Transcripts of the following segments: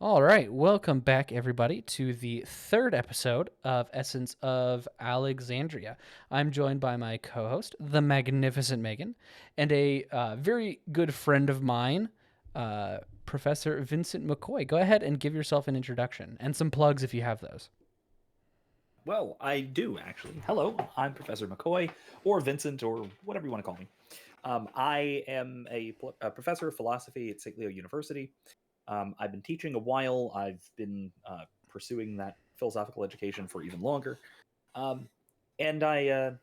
All right, welcome back, everybody, to the third episode of Essence of Alexandria. I'm joined by my co host, the magnificent Megan, and a very good friend of mine, Professor Vincent McCoy. Go ahead and give yourself an introduction and some plugs if you have those. Well, I do actually. Hello, I'm Professor McCoy, or Vincent, or whatever you want to call me. I am a professor of philosophy at St. Leo University. I've been teaching a while. I've been pursuing that philosophical education for even longer. Um, and I've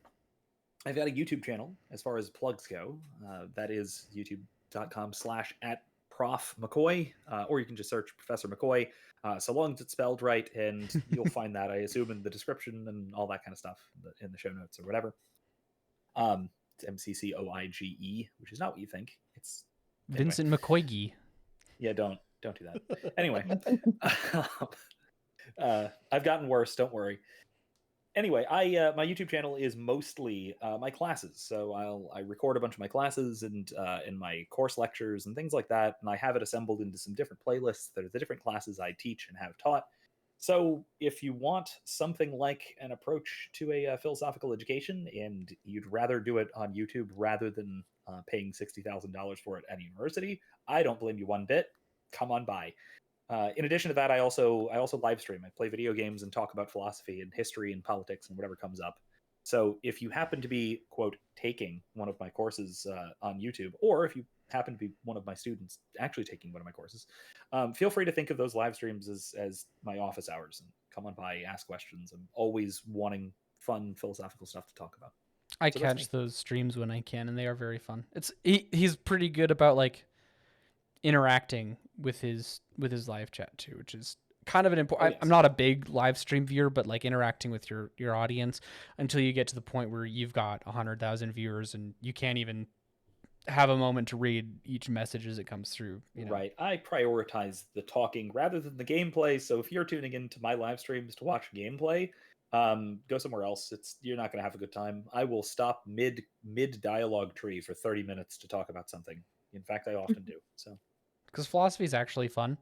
got a YouTube channel as far as plugs go. That is youtube.com/ at Prof McCoy, or you can just search Professor McCoy, so long as it's spelled right, and you'll find that, I assume, in the description and all that kind of stuff in the show notes or whatever. It's McCoige, which is not what you think. It's anyway. Vincent McCoy. Yeah, don't do that. Anyway, I've gotten worse. Don't worry. Anyway, I my YouTube channel is mostly my classes. So I record a bunch of my classes and in my course lectures and things like that, and I have it assembled into some different playlists that are the different classes I teach and have taught. So if you want something like an approach to a philosophical education, and you'd rather do it on YouTube rather than paying $60,000 for it at a university, I don't blame you one bit. Come on by. In addition to that, I also live stream. I play video games and talk about philosophy and history and politics and whatever comes up. So if you happen to be, quote, taking one of my courses on YouTube, or if you happen to be one of my students actually taking one of my courses, feel free to think of those live streams as my office hours and come on by, ask questions. I'm always wanting fun philosophical stuff to talk about. I So that's me. catch those streams when I can, and they are very fun. He's pretty good about like interacting with his live chat too, which is kind of an Oh, important. I'm yes. not a big live stream viewer, but like interacting with your audience until you get to the point where you've got 100,000 viewers and you can't even have a moment to read each message as it comes through. Right. I prioritize the talking rather than the gameplay. So if you're tuning into my live streams to watch gameplay, go somewhere else. You're not going to have a good time. I will stop mid dialogue tree for 30 minutes to talk about something. In fact, I often do. So Because philosophy is actually fun.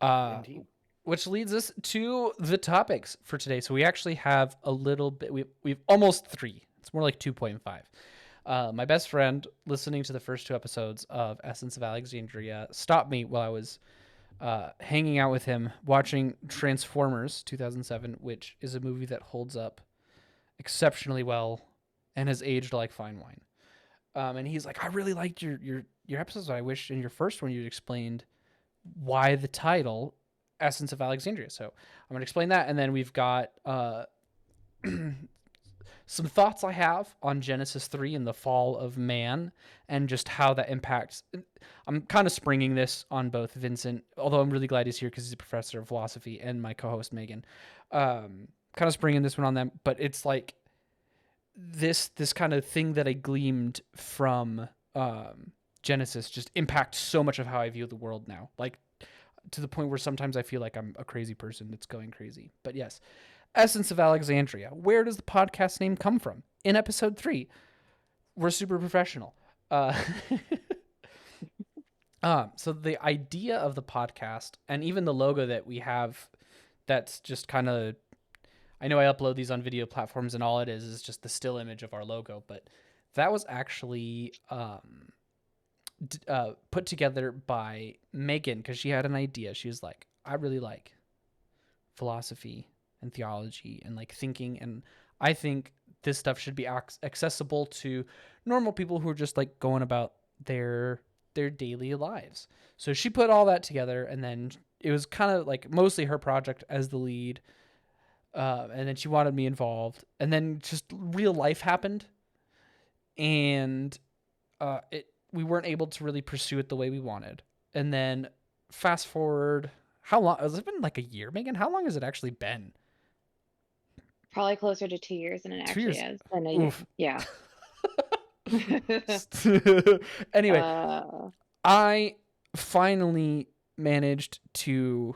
Uh, indeed. which leads us to the topics for today. So we actually have a little bit. We've almost three. It's more like 2.5. My best friend, listening to the first two episodes of Essence of Alexandria, stopped me while I was hanging out with him watching Transformers 2007, which is a movie that holds up exceptionally well and has aged like fine wine. And he's like, I really liked your episodes. I wish in your first one you'd explained why the title Essence of Alexandria. So I'm gonna explain that, and then we've got some thoughts I have on Genesis 3 and the fall of man and just how that impacts. I'm kind of springing this on both Vincent, although I'm really glad he's here because he's a professor of philosophy, and my co-host Megan. Kind of springing this one on them, but it's like this kind of thing that I gleamed from Genesis just impacts so much of how I view the world now. Like to the point where sometimes I feel like I'm a crazy person that's going crazy. But yes, Essence of Alexandria. Where does the podcast name come from? In episode 3, we're super professional. Uh, so the idea of the podcast and even the logo that we have, that's just kind of, I know I upload these on video platforms and all it is just the still image of our logo, but that was actually put together by Megan because she had an idea. She was like, I really like philosophy and theology and like thinking, and I think this stuff should be accessible to normal people who are just like going about their daily lives. So she put all that together, and then it was kind of like mostly her project as the lead. And then she wanted me involved, and then just real life happened, and it we weren't able to really pursue it the way we wanted. And then fast forward, how long has it been? Like a year, Megan? How long has it actually been? Probably closer to 2 years than it Two actually years. is. Than a year. Oof. Yeah. Anyway, uh, I finally managed to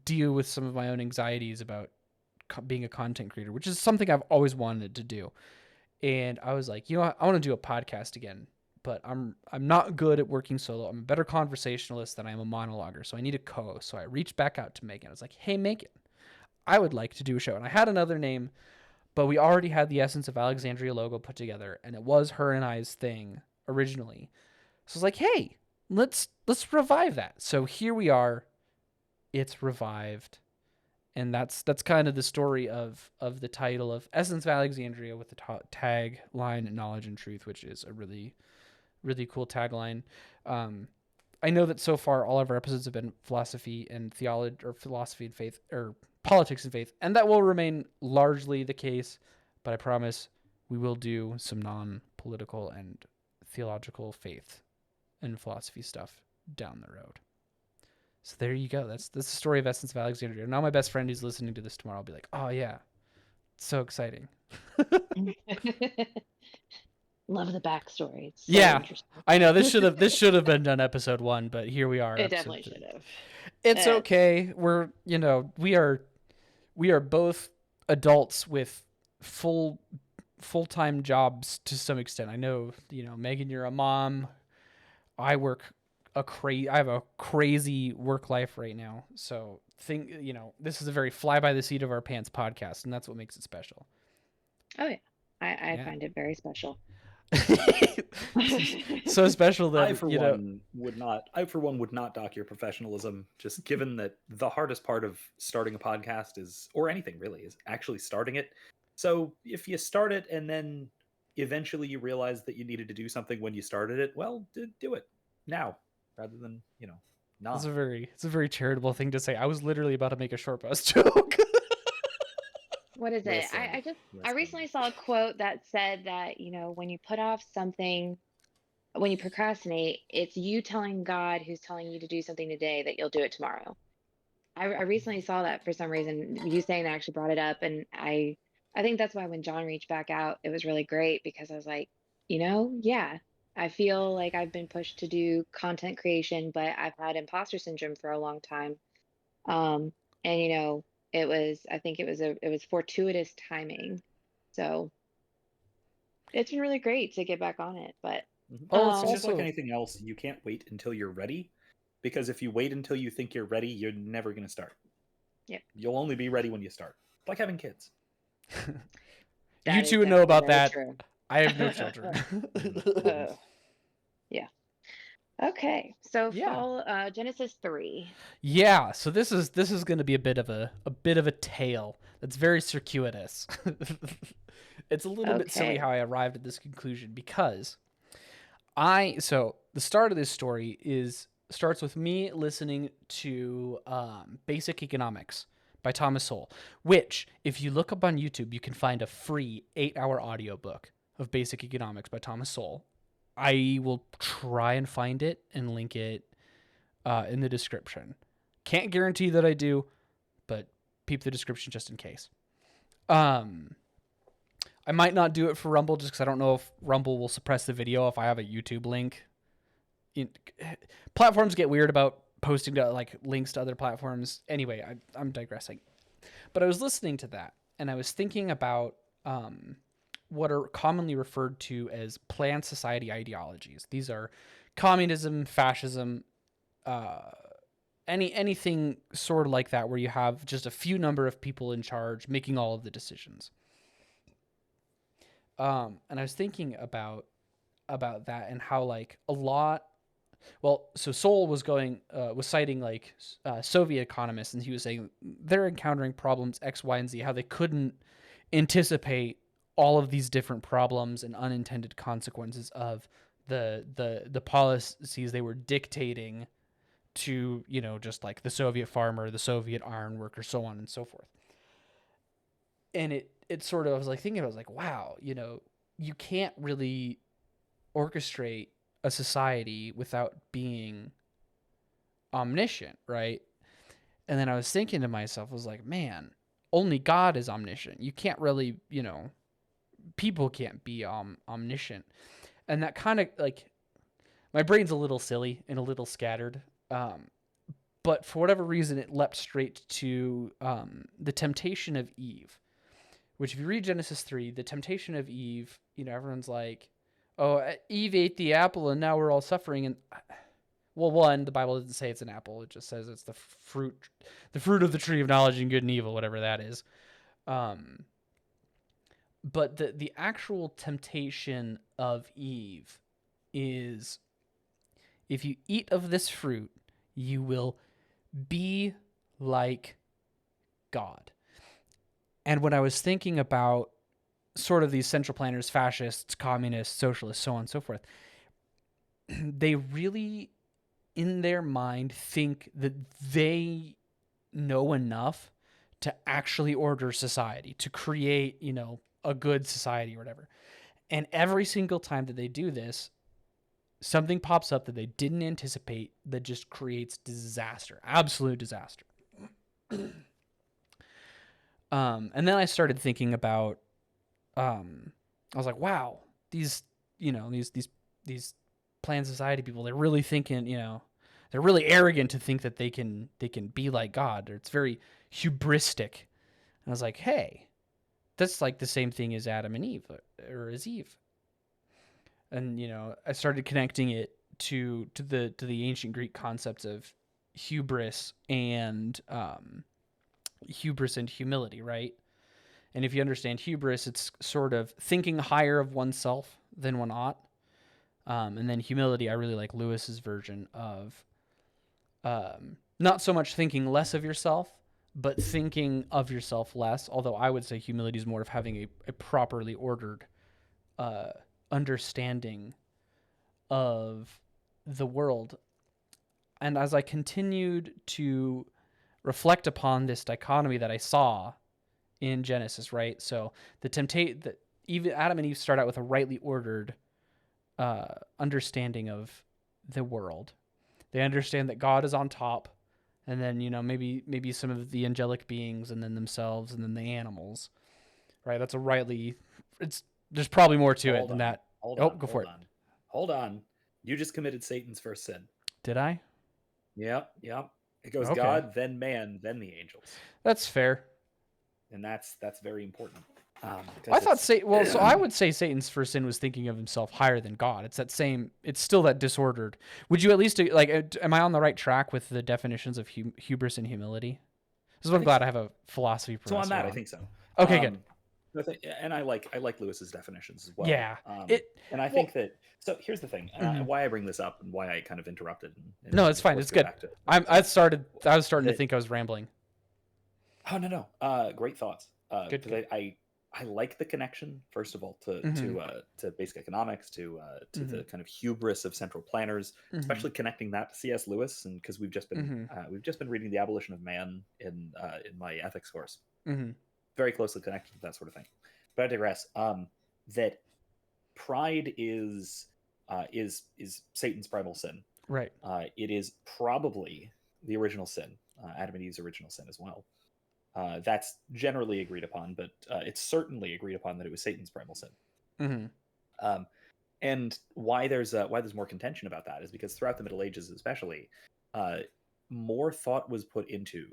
deal with some of my own anxieties about being a content creator, which is something I've always wanted to do. And I was like, you know what? I want to do a podcast again but I'm not good at working solo. I'm a better conversationalist than I am a monologuer, so I need a co-host. So I reached back out to Megan. I was like, hey, Megan, I would like to do a show. And I had another name, but we already had the Essence of Alexandria logo put together, and it was her and I's thing originally. So I was like, hey, let's revive that. So here we are. It's revived. And that's kind of the story of the title of Essence of Alexandria with the tag line Knowledge and Truth, which is a really, really cool tagline. I know that so far all of our episodes have been philosophy and theology, or philosophy and faith, or politics and faith, and that will remain largely the case, but I promise we will do some non-political and theological faith and philosophy stuff down the road. So there you go. That's the story of Essence of Alexandria. Now my best friend who's listening to this tomorrow will be like, oh yeah, it's so exciting. Love the backstory. It's so Yeah, interesting. I know this should have been done episode 1, but here we are. It definitely should have. It's okay. We're we are both adults with full-time jobs to some extent. I know, Megan, you're a mom. I have a crazy work life right now. So this is a very fly by the seat of our pants podcast, and that's what makes it special. Oh yeah. I find it very special. So special that I for one would not dock your professionalism, just given that the hardest part of starting a podcast is, or anything really, is actually starting it. So if you start it and then eventually you realize that you needed to do something when you started it, well, do it now rather than not. It's a very charitable thing to say. I was literally about to make a short bus joke. What is it? I recently saw a quote that said that, when you put off something, when you procrastinate, it's you telling God who's telling you to do something today that you'll do it tomorrow. I recently saw that for some reason. You saying that actually brought it up, and I think that's why when John reached back out, it was really great, because I was like, yeah, I feel like I've been pushed to do content creation, but I've had imposter syndrome for a long time. And I think it was fortuitous timing. So it's been really great to get back on it. But it's just like anything else, you can't wait until you're ready, because if you wait until you think you're ready, you're never going to start. Yep. You'll only be ready when you start. Like having kids. You two know about that. True. I have no children. Yeah. Okay. So fall Genesis 3. Yeah, so this is going to be a bit of a tale that's very circuitous. It's a little bit silly how I arrived at this conclusion, because the start of this story starts with me listening to Basic Economics by Thomas Sowell, which, if you look up on YouTube, you can find a free 8-hour audiobook of Basic Economics by Thomas Sowell. I will try and find it and link it in the description. Can't guarantee that I do, but peep the description just in case. I might not do it for Rumble just because I don't know if Rumble will suppress the video if I have a YouTube link. Platforms get weird about posting to links to other platforms. Anyway, I'm digressing. But I was listening to that, and I was thinking about what are commonly referred to as planned society ideologies. These are communism, fascism, anything sort of like that, where you have just a few number of people in charge making all of the decisions. And I was thinking about that and how a lot. Well, so Sowell was citing Soviet economists, and he was saying they're encountering problems X, Y, and Z, how they couldn't anticipate all of these different problems and unintended consequences of the policies they were dictating to, just like the Soviet farmer, the Soviet iron worker, so on and so forth. And it sort of, I was thinking about, I was like, wow, you can't really orchestrate a society without being omniscient, right? And then I was thinking to myself, I was like, man, only God is omniscient. You can't really, people can't be omniscient. And that kind of my brain's a little silly and a little scattered. But for whatever reason, it leapt straight to the temptation of Eve, which if you read Genesis 3, the temptation of Eve, everyone's like, oh, Eve ate the apple and now we're all suffering. And well, one, the Bible doesn't say it's an apple. It just says it's the fruit of the tree of knowledge and good and evil, whatever that is. But the actual temptation of Eve is, if you eat of this fruit, you will be like God. And when I was thinking about sort of these central planners, fascists, communists, socialists, so on and so forth, they really, in their mind, think that they know enough to actually order society, to create, a good society or whatever. And every single time that they do this, something pops up that they didn't anticipate that just creates disaster, absolute disaster. And then I started thinking about, I was like, wow, these planned society people, they're really thinking, they're really arrogant to think that they can be like God, or it's very hubristic. And I was like, hey, that's like the same thing as Adam and Eve, or as Eve. And I started connecting it to the ancient Greek concepts of hubris and humility, right? And if you understand hubris, it's sort of thinking higher of oneself than one ought. And then humility, I really like Lewis's version of not so much thinking less of yourself, but thinking of yourself less. Although I would say humility is more of having a properly ordered understanding of the world. And as I continued to reflect upon this dichotomy that I saw in Genesis, right? So even Adam and Eve start out with a rightly ordered understanding of the world. They understand that God is on top, and then maybe some of the angelic beings, and then themselves, and then the animals. Right? That's a rightly. There's probably more to it than that. Go for it. Hold on. You just committed Satan's first sin. Did I? Yep. It goes God, then man, then the angels. That's fair. And that's very important. I thought so I would say Satan's first sin was thinking of himself higher than God. It's still that disordered. Would you at least am I on the right track with the definitions of hubris and humility? This is what I'm glad I have a philosophy professor. So on that, I think so. Okay, good. And I like Lewis's definitions as well. Yeah. And I think that. So here's the thing. Why I bring this up and why I kind of interrupted. No, it's fine. It's good. I was starting to think I was rambling. Oh no. Great thoughts. Good. I like the connection, first of all, to basic economics, to the kind of hubris of central planners, especially connecting that to C.S. Lewis, and because we've just been reading The Abolition of Man in my ethics course, very closely connected to that sort of thing. But I digress. That pride is Satan's primal sin, right? It is probably the original sin, Adam and Eve's original sin as well. That's generally agreed upon, but it's certainly agreed upon that it was Satan's primal sin. And why there's more contention about that is because throughout the Middle Ages, especially, more thought was put into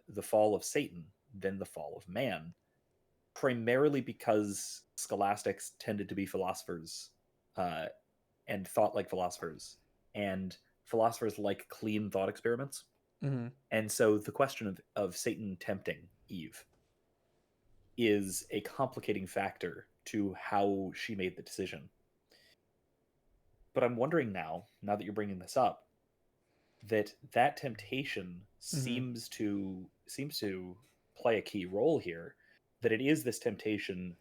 the fall of Satan than the fall of man, primarily because scholastics tended to be philosophers and thought like philosophers, and philosophers like clean thought experiments. And so the question of Satan tempting Eve is a complicating factor to how she made the decision. But I'm wondering now that you're bringing this up, that temptation seems to play a key role here. That it is this temptation,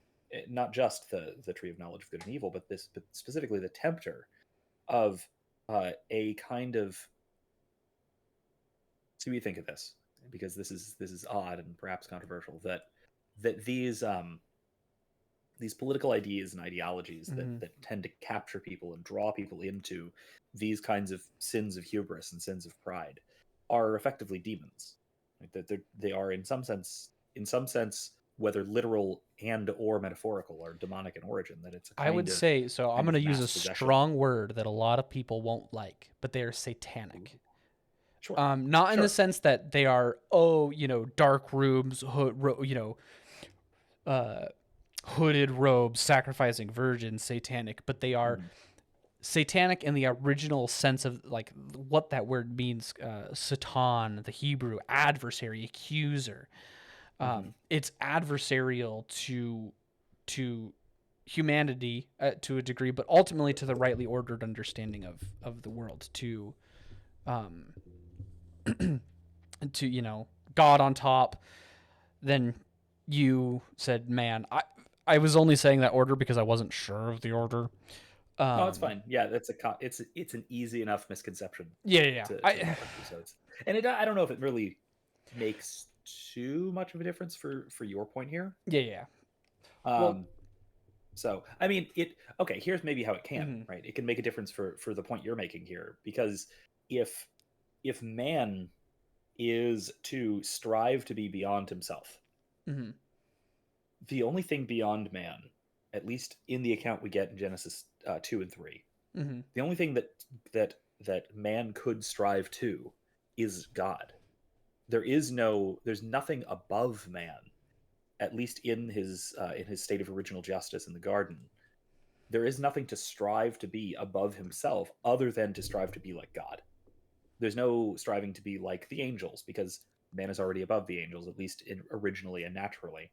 not just the tree of knowledge of good and evil, but specifically the tempter of a kind of. So we think of this, because this is odd and perhaps controversial, that these political ideas and ideologies that tend to capture people and draw people into these kinds of sins of hubris and sins of pride are effectively demons. Like that they are in some sense, whether literal and or metaphorical, are demonic in origin. That it's a kind I would of, say so. I'm going to use a possession. Strong word that a lot of people won't like, but they are satanic. Sure. Not in the sense that they are, dark rooms, hooded robes, sacrificing virgins, satanic, but they are satanic in the original sense of like what that word means. Satan, the Hebrew adversary, accuser. It's adversarial to humanity to a degree, but ultimately to the rightly ordered understanding of the world. To God on top. Then you said man. I was only saying that order because I wasn't sure of the order. Oh, it's fine. Yeah, it's an easy enough misconception. Yeah. To so it's, and I don't know if it really makes too much of a difference for your point here. Yeah. Well, so I mean okay, here's maybe how it can, right? It can make a difference for the point you're making here, because if man is to strive to be beyond himself, the only thing beyond man, at least in the account we get in Genesis 2 and 3, the only thing that man could strive to is God. There's nothing above man, at least in his state of original justice in the garden. There is nothing to strive to be above himself other than to strive to be like God. There's no striving to be like the angels, because man is already above the angels, at least originally and naturally.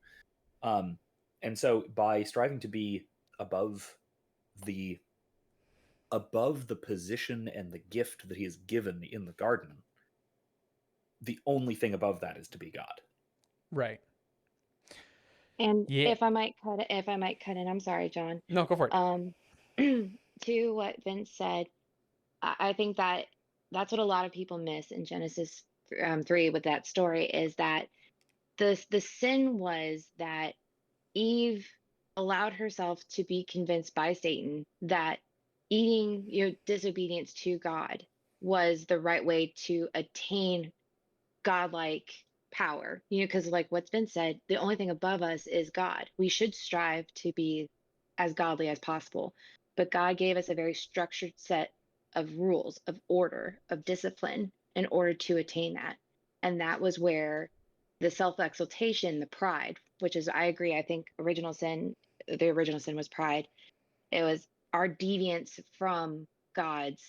And so by striving to be above the position and the gift that he is given in the garden, the only thing above that is to be God. Right. And if I might cut in, I'm sorry, John. No, go for it. To what Vince said, I think that's what a lot of people miss in Genesis 3 with that story, is that the sin was that Eve allowed herself to be convinced by Satan that eating your disobedience to God was the right way to attain godlike power. Because like what's been said, the only thing above us is God. We should strive to be as godly as possible. But God gave us a very structured set of rules, of order, of discipline in order to attain that. And that was where the self-exaltation, the pride, which is, I agree, I think the original sin was pride. It was our deviance from God's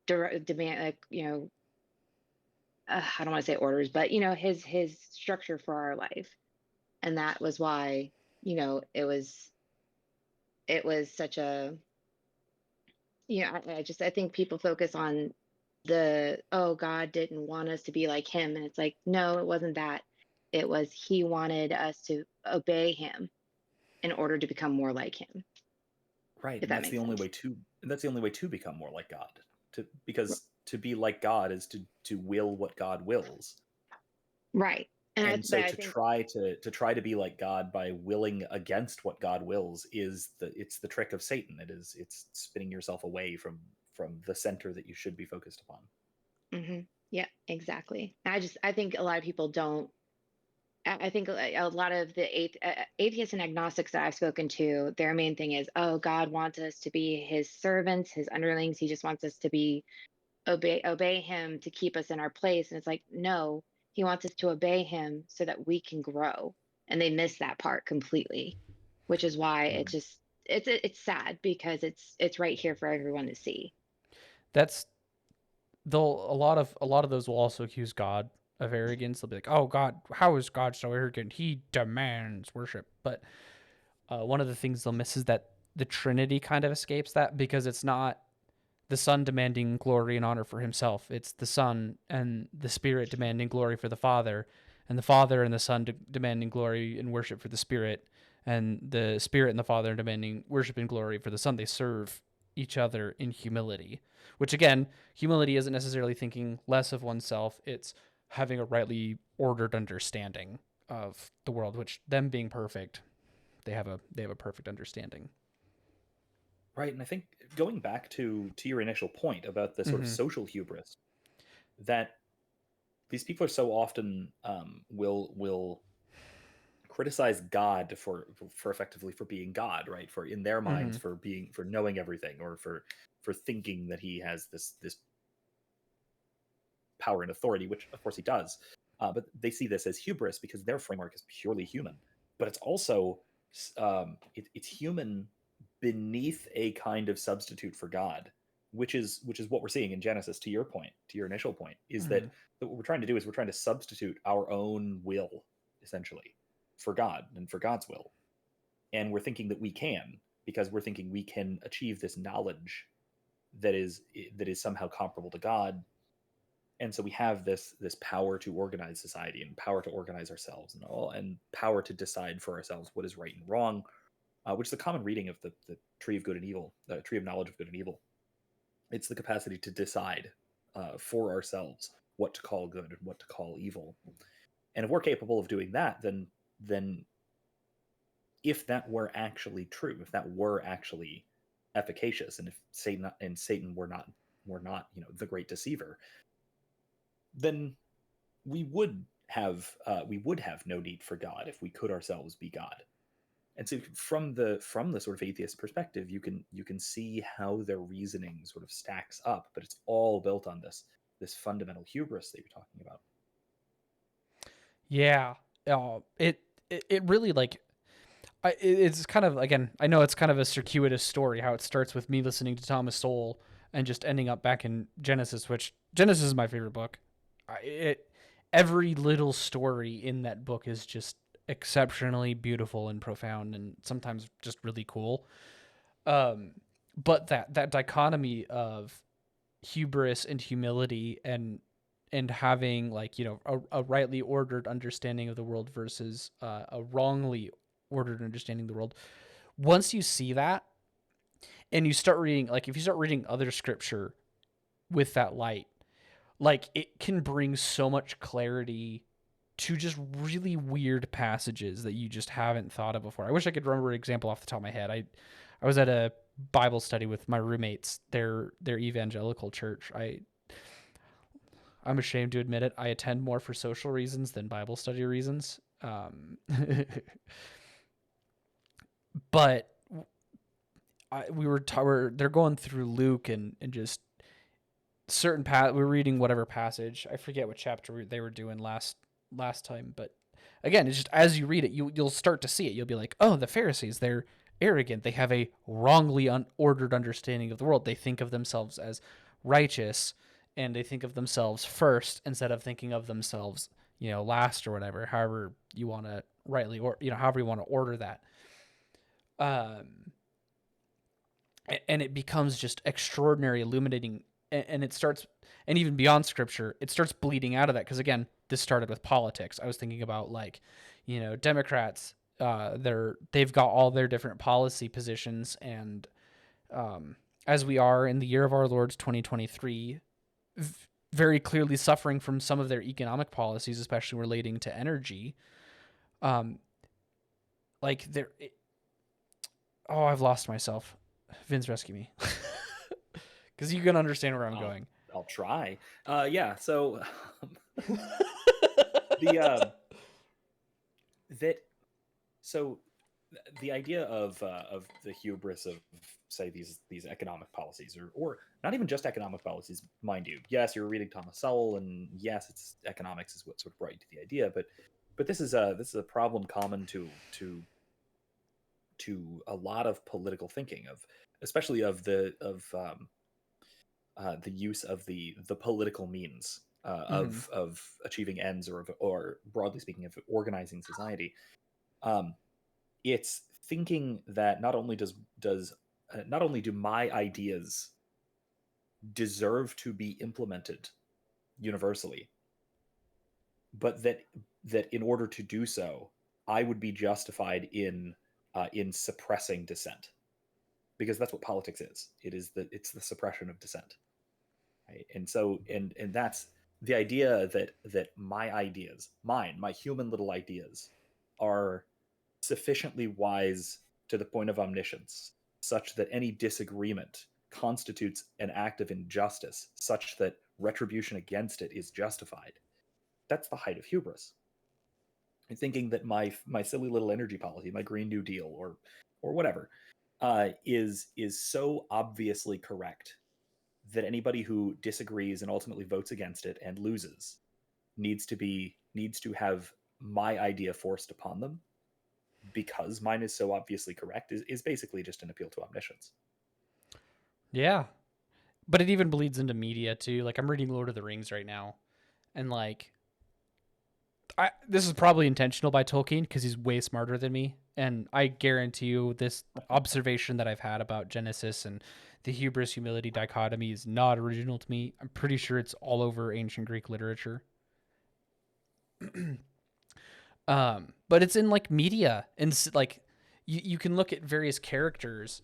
demand, I don't want to say orders, but his structure for our life. And that was why, it was such a, I think people focus on God didn't want us to be like him. And it's like, no, it wasn't that. It was, he wanted us to obey him in order to become more like him. Right. And that's the only way to become more like God. Because to be like God is to will what God wills. Right. And so try to be like God by willing against what God wills it's the trick of Satan. It's spinning yourself away from the center that you should be focused upon. Yeah, exactly. I think a lot of people don't. I think a lot of the atheists and agnostics that I've spoken to, their main thing is, oh, God wants us to be his servants, his underlings. He just wants us to be obey him to keep us in our place. And it's like, no, he wants us to obey him so that we can grow. And they miss that part completely, which is why it's sad, because it's right here for everyone to see. That's a lot of those will also accuse God of arrogance. They'll be like, "Oh, God, how is God so arrogant? He demands worship." But one of the things they'll miss is that the Trinity kind of escapes that, because it's not the Son demanding glory and honor for himself. It's the Son and the Spirit demanding glory for the Father, and the Father and the Son demanding glory and worship for the Spirit, and the Spirit and the Father demanding worship and glory for the Son. They serve each other in humility, which again, humility isn't necessarily thinking less of oneself. It's having a rightly ordered understanding of the world, which them being perfect, they have a perfect understanding. Right. And I think going back to your initial point about the sort of social hubris, that these people are so often will criticize God for effectively for being God, right? For in their minds for knowing everything, or for thinking that he has this power and authority, which of course he does. But they see this as hubris because their framework is purely human. But it's also it's human beneath a kind of substitute for God, which is what we're seeing in Genesis. To your point, to your initial point, is that what we're trying to do is we're trying to substitute our own will essentially for God and for God's will, and we're thinking that we can, because we're thinking we can achieve this knowledge that is somehow comparable to God. And so we have this power to organize society and power to organize ourselves and power to decide for ourselves what is right and wrong, which is a common reading of the tree of good and evil, the tree of knowledge of good and evil. It's the capacity to decide for ourselves what to call good and what to call evil. And if we're capable of doing that, then if that were actually true, if that were actually efficacious, and if Satan were not the great deceiver, then we would have no need for God if we could ourselves be God. And so from the sort of atheist perspective, you can see how their reasoning sort of stacks up, but it's all built on this fundamental hubris that you're talking about. Yeah. It really, like, it's kind of, again, I know it's kind of a circuitous story how it starts with me listening to Thomas Sowell and just ending up back in Genesis, which Genesis is my favorite book. Every little story in that book is just exceptionally beautiful and profound, and sometimes just really cool. But that dichotomy of hubris and humility and having, like, a rightly ordered understanding of the world versus a wrongly ordered understanding of the world. Once you see that and you start reading, like, if you start reading other scripture with that light, like, it can bring so much clarity to just really weird passages that you just haven't thought of before. I wish I could remember an example off the top of my head. I was at a Bible study with my roommates. Their evangelical church. I'm ashamed to admit it. I attend more for social reasons than Bible study reasons. But they're going through Luke and just certain we're reading whatever passage. I forget what chapter they were doing last time, but again, it's just, as you read it, you'll start to see it. You'll be like, oh, the Pharisees, they're arrogant. They have a wrongly unordered understanding of the world. They think of themselves as righteous, and they think of themselves first instead of thinking of themselves, last or whatever. However you want to rightly, or however you want to order that. And it becomes just extraordinary, illuminating, and it starts, and even beyond scripture, it starts bleeding out of that. Because again, this started with politics. I was thinking about, like, Democrats, they've got all their different policy positions, and as we are in the year of our Lord 2023, very clearly suffering from some of their economic policies, especially relating to energy. Like, I've lost myself. Vince, rescue me. Because you can understand where I'm going. I'll try. Yeah. So the idea of the hubris of, say, these economic policies, or not even just economic policies, mind you. Yes, you're reading Thomas Sowell, and yes, it's economics is what sort of brought you to the idea, but this is a problem common to a lot of political thinking, especially of the use of the political means of achieving ends, or broadly speaking, of organizing society. It's thinking that not only do my ideas deserve to be implemented universally, but that in order to do so, I would be justified in suppressing dissent, because that's what politics is. It's the suppression of dissent, right? And so and that's the idea that my ideas, my human little ideas, are sufficiently wise to the point of omniscience, such that any disagreement constitutes an act of injustice, such that retribution against it is justified. That's the height of hubris. And thinking that my silly little energy policy, my Green New Deal, or whatever, is so obviously correct that anybody who disagrees and ultimately votes against it and loses needs to have my idea forced upon them, because mine is so obviously correct, is basically just an appeal to omniscience. Yeah. But it even bleeds into media too. Like I'm reading Lord of the Rings right now, and like this is probably intentional by Tolkien because he's way smarter than me, and I guarantee you this observation that I've had about Genesis and the hubris humility dichotomy is not original to me. I'm pretty sure it's all over ancient Greek literature. But it's in like media, and like you can look at various characters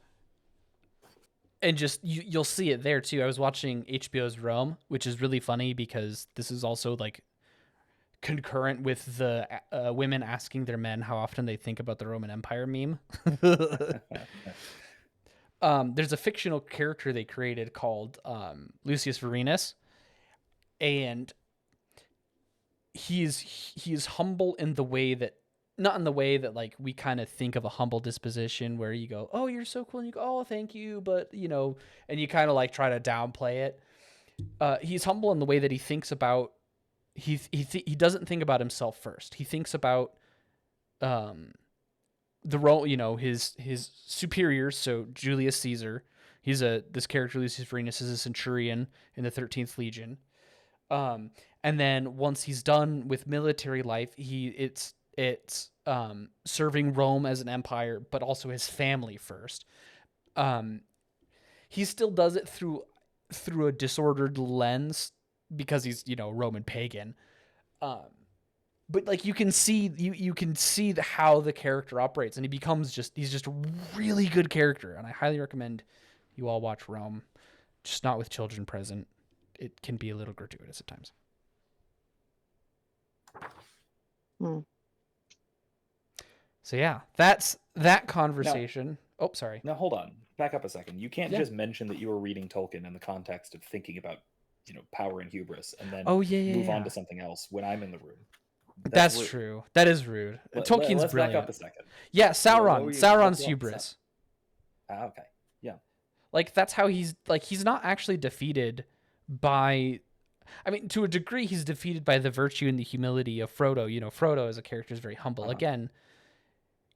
and just you'll see it there too. I was watching HBO's Rome, which is really funny because this is also like concurrent with the women asking their men how often they think about the Roman Empire meme. There's a fictional character they created called Lucius Vorenus, and he's humble in the way that, not in the way that like we kind of think of a humble disposition where you go, oh, you're so cool, and you go, oh, thank you, but you know, and you kind of like try to downplay it. He's humble in the way that he thinks about he doesn't think about himself first. He thinks about the role, you know, his superiors. So Julius Caesar, this character Lucius Vorenus is a centurion in the 13th Legion. And then once he's done with military life, it's serving Rome as an empire, but also his family first. He still does it through a disordered lens because he's, you know, Roman pagan. But like you can see how the character operates, and he's just a really good character, and I highly recommend you all watch Rome, just not with children present. It can be a little gratuitous at times. So yeah, that's that conversation. Now, sorry. Now hold on. Back up a second. You can't just mention that you were reading Tolkien in the context of thinking about, you know, power and hubris, and then move on to something else when I'm in the room. That's true. That is rude. Tolkien's let's brilliant. back up a second. Yeah, Sauron. Sauron's hubris. Okay. Yeah. Like that's how he's not actually defeated by, I mean, to a degree he's defeated by the virtue and the humility of Frodo. You know, Frodo as a character is very humble. Again,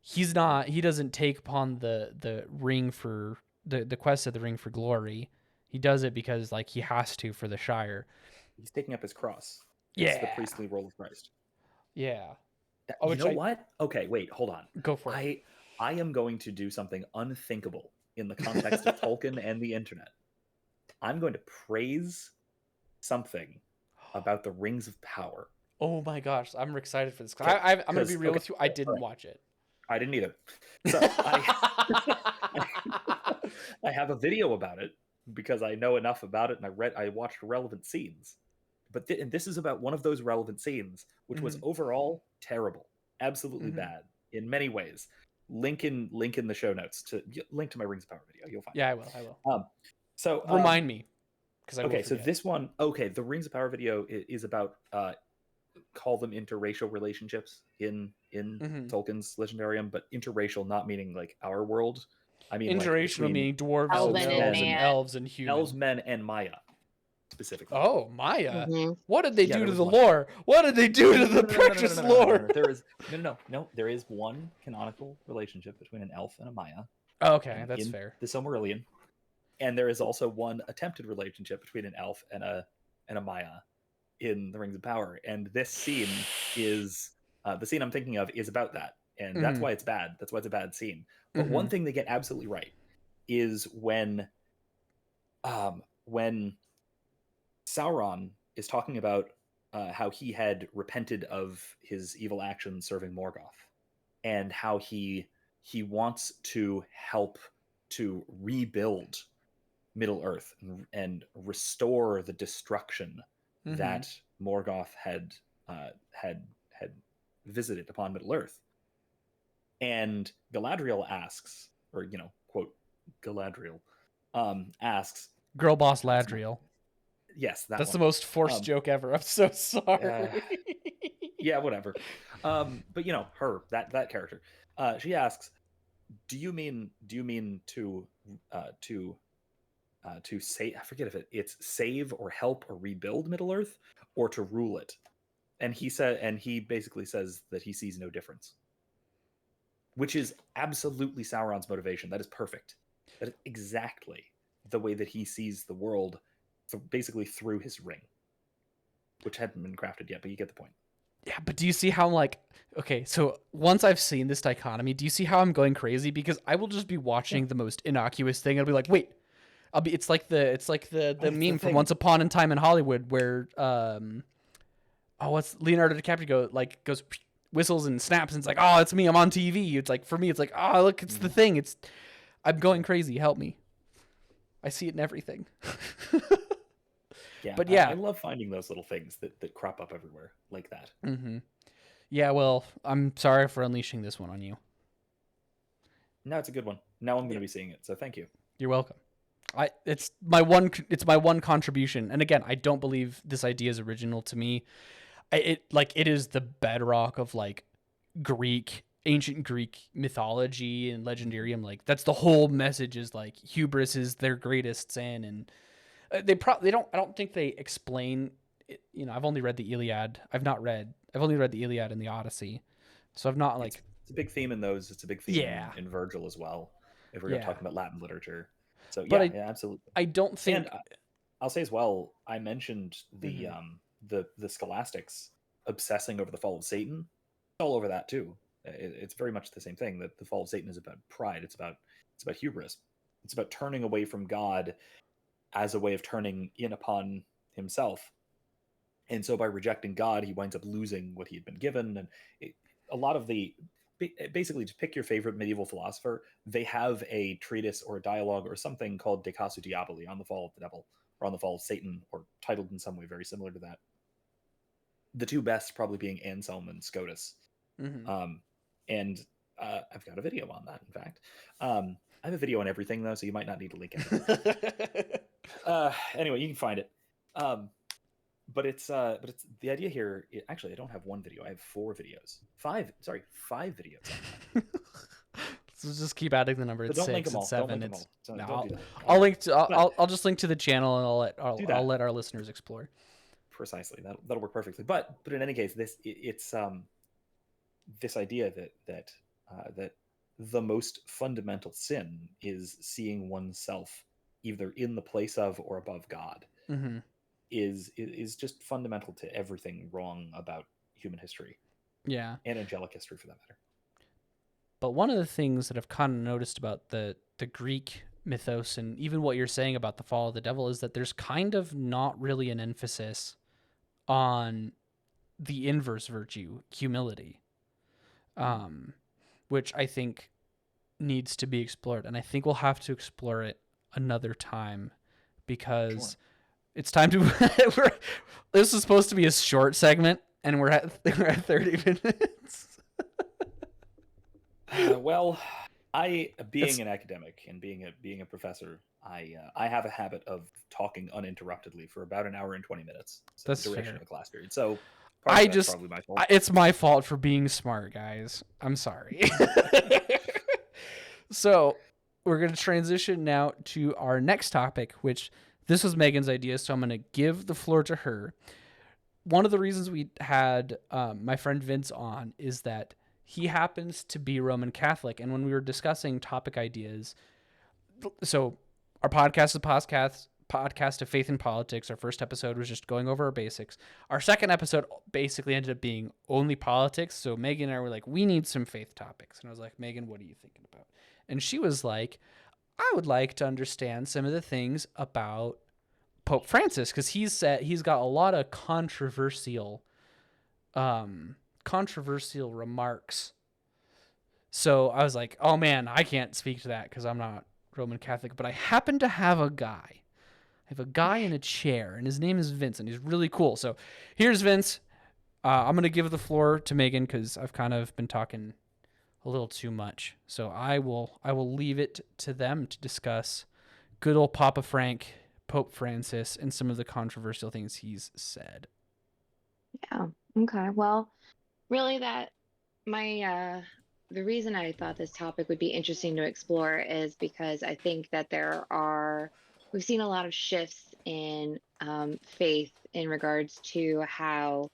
he doesn't take upon the ring for the quest of the ring for glory. He does it because like he has to for the Shire. He's taking up his cross. It's the priestly role of Christ. Yeah. You know what? Okay, wait, hold on. Go for it. I am going to do something unthinkable in the context of Tolkien and the internet. I'm going to praise something about the Rings of Power. Oh my gosh, I'm excited for this. I'm going to be real with you. I didn't watch it. I didn't either. So I have a video about it because I know enough about it, and I watched relevant scenes. But this is about one of those relevant scenes, which was overall terrible, absolutely bad in many ways. Link in the show notes to my Rings of Power video. You'll find. Yeah, I will. So remind me, because okay. So this one, the Rings of Power video is about call them interracial relationships in Tolkien's Legendarium, but interracial not meaning like our world. I mean interracial like meaning dwarves, elves, and humans. Elves, men, and Maya. Specifically. Oh, Maya! What did they do to the lore? What did they do to the precious lore? There is no. There is one canonical relationship between an elf and a Maya. Oh, okay, that's fair. The Silmarillion, and there is also one attempted relationship between an elf and a Maya in the Rings of Power. And this scene is the scene I'm thinking of is about that, and that's why it's bad. That's why it's a bad scene. But one thing they get absolutely right is when Sauron is talking about how he had repented of his evil actions serving Morgoth, and how he wants to help to rebuild Middle Earth and restore the destruction that Morgoth had visited upon Middle Earth. And Galadriel asks, or you know, quote Galadriel asks, "Girl boss Ladriel." Yes, that's the most forced joke ever. I'm so sorry. Yeah, whatever. But you know, that character. She asks, "Do you mean to say? I forget if it's save or help or rebuild Middle Earth, or to rule it?" And he basically says that he sees no difference. which is absolutely Sauron's motivation. That is perfect. That is exactly the way that he sees the world, basically through his ring, which hadn't been crafted yet, but you get the point. Yeah, but do you see how I'm like, okay, so once I've seen this dichotomy, do you see how I'm going crazy? Because I will just be watching the most innocuous thing. I'll be like, wait, it's like the meme from Once Upon a Time in Hollywood where what's Leonardo DiCaprio goes whistles and snaps and it's like, oh, it's me, I'm on TV. It's like, for me, it's like, oh, look, it's the thing. I'm going crazy. Help me. I see it in everything. Yeah, but yeah, I love finding those little things that crop up everywhere like that. Mm-hmm. Yeah, well, I'm sorry for unleashing this one on you. No, it's a good one. Now I'm going to be seeing it, so thank you. You're welcome. It's my one contribution, and again, I don't believe this idea is original to me. It is the bedrock of like ancient Greek mythology and legendarium. Like that's the whole message, is like hubris is their greatest sin, and I don't think they explain it. I've only read the Iliad. I've only read the Iliad and the Odyssey, so I've not like. It's a big theme in those. It's a big theme in Virgil as well. If we're talking about Latin literature, so yeah, absolutely. I don't think. And I'll say as well. I mentioned the the scholastics obsessing over the fall of Satan. It's all over that too. It's very much the same thing. That the fall of Satan is about pride. It's about hubris. It's about turning away from God as a way of turning in upon himself. And so by rejecting God, he winds up losing what he had been given. And a lot of basically, to pick your favorite medieval philosopher, they have a treatise or a dialogue or something called De Casu Diaboli, on the fall of the devil, or on the fall of Satan, or titled in some way very similar to that. The two best probably being Anselm and Scotus. Mm-hmm. And I've got a video on that, in fact. I have a video on everything, though, so you might not need to link it. Anyway, you can find it. But it's the idea here. Actually, I don't have one video. I have 4 videos. 5 videos. So just keep adding the number. It's 6 and 7. I'll just link to the channel, and I'll let our listeners explore. Precisely. That'll work perfectly. But in any case, it's this idea that the most fundamental sin is seeing oneself either in the place of or above God. Mm-hmm. is just fundamental to everything wrong about human history. Yeah. And angelic history, for that matter. But one of the things that I've kind of noticed about the Greek mythos, and even what you're saying about the fall of the devil, is that there's kind of not really an emphasis on the inverse virtue, humility, which I think needs to be explored. And I think we'll have to explore it another time, because it's time to. This is supposed to be a short segment, and we're at 30 minutes. Well, being an academic and being a professor, I have a habit of talking uninterruptedly for about an hour and 20 minutes. So that's the duration of a class period. So that's probably my fault. It's my fault for being smart, guys. I'm sorry. So we're going to transition now to our next topic, which this was Megan's idea, so I'm going to give the floor to her. One of the reasons we had my friend Vince on is that he happens to be Roman Catholic. And when we were discussing topic ideas, so our podcast is podcast of faith and politics. Our first episode was just going over our basics. Our second episode basically ended up being only politics. So Megan and I were like, we need some faith topics. And I was like, Megan, what are you thinking about? And she was like, I would like to understand some of the things about Pope Francis, because he's got a lot of controversial remarks. So I was like, oh man, I can't speak to that because I'm not Roman Catholic, but I happen to have a guy. I have a guy in a chair, and his name is Vincent. He's really cool. So here's Vince. I'm going to give the floor to Megan because I've kind of been talking a little too much. So I will leave it to them to discuss good old Papa Frank, Pope Francis, and some of the controversial things he's said. Yeah. Okay. Well, really the reason I thought this topic would be interesting to explore is because I think that we've seen a lot of shifts in faith in regards to how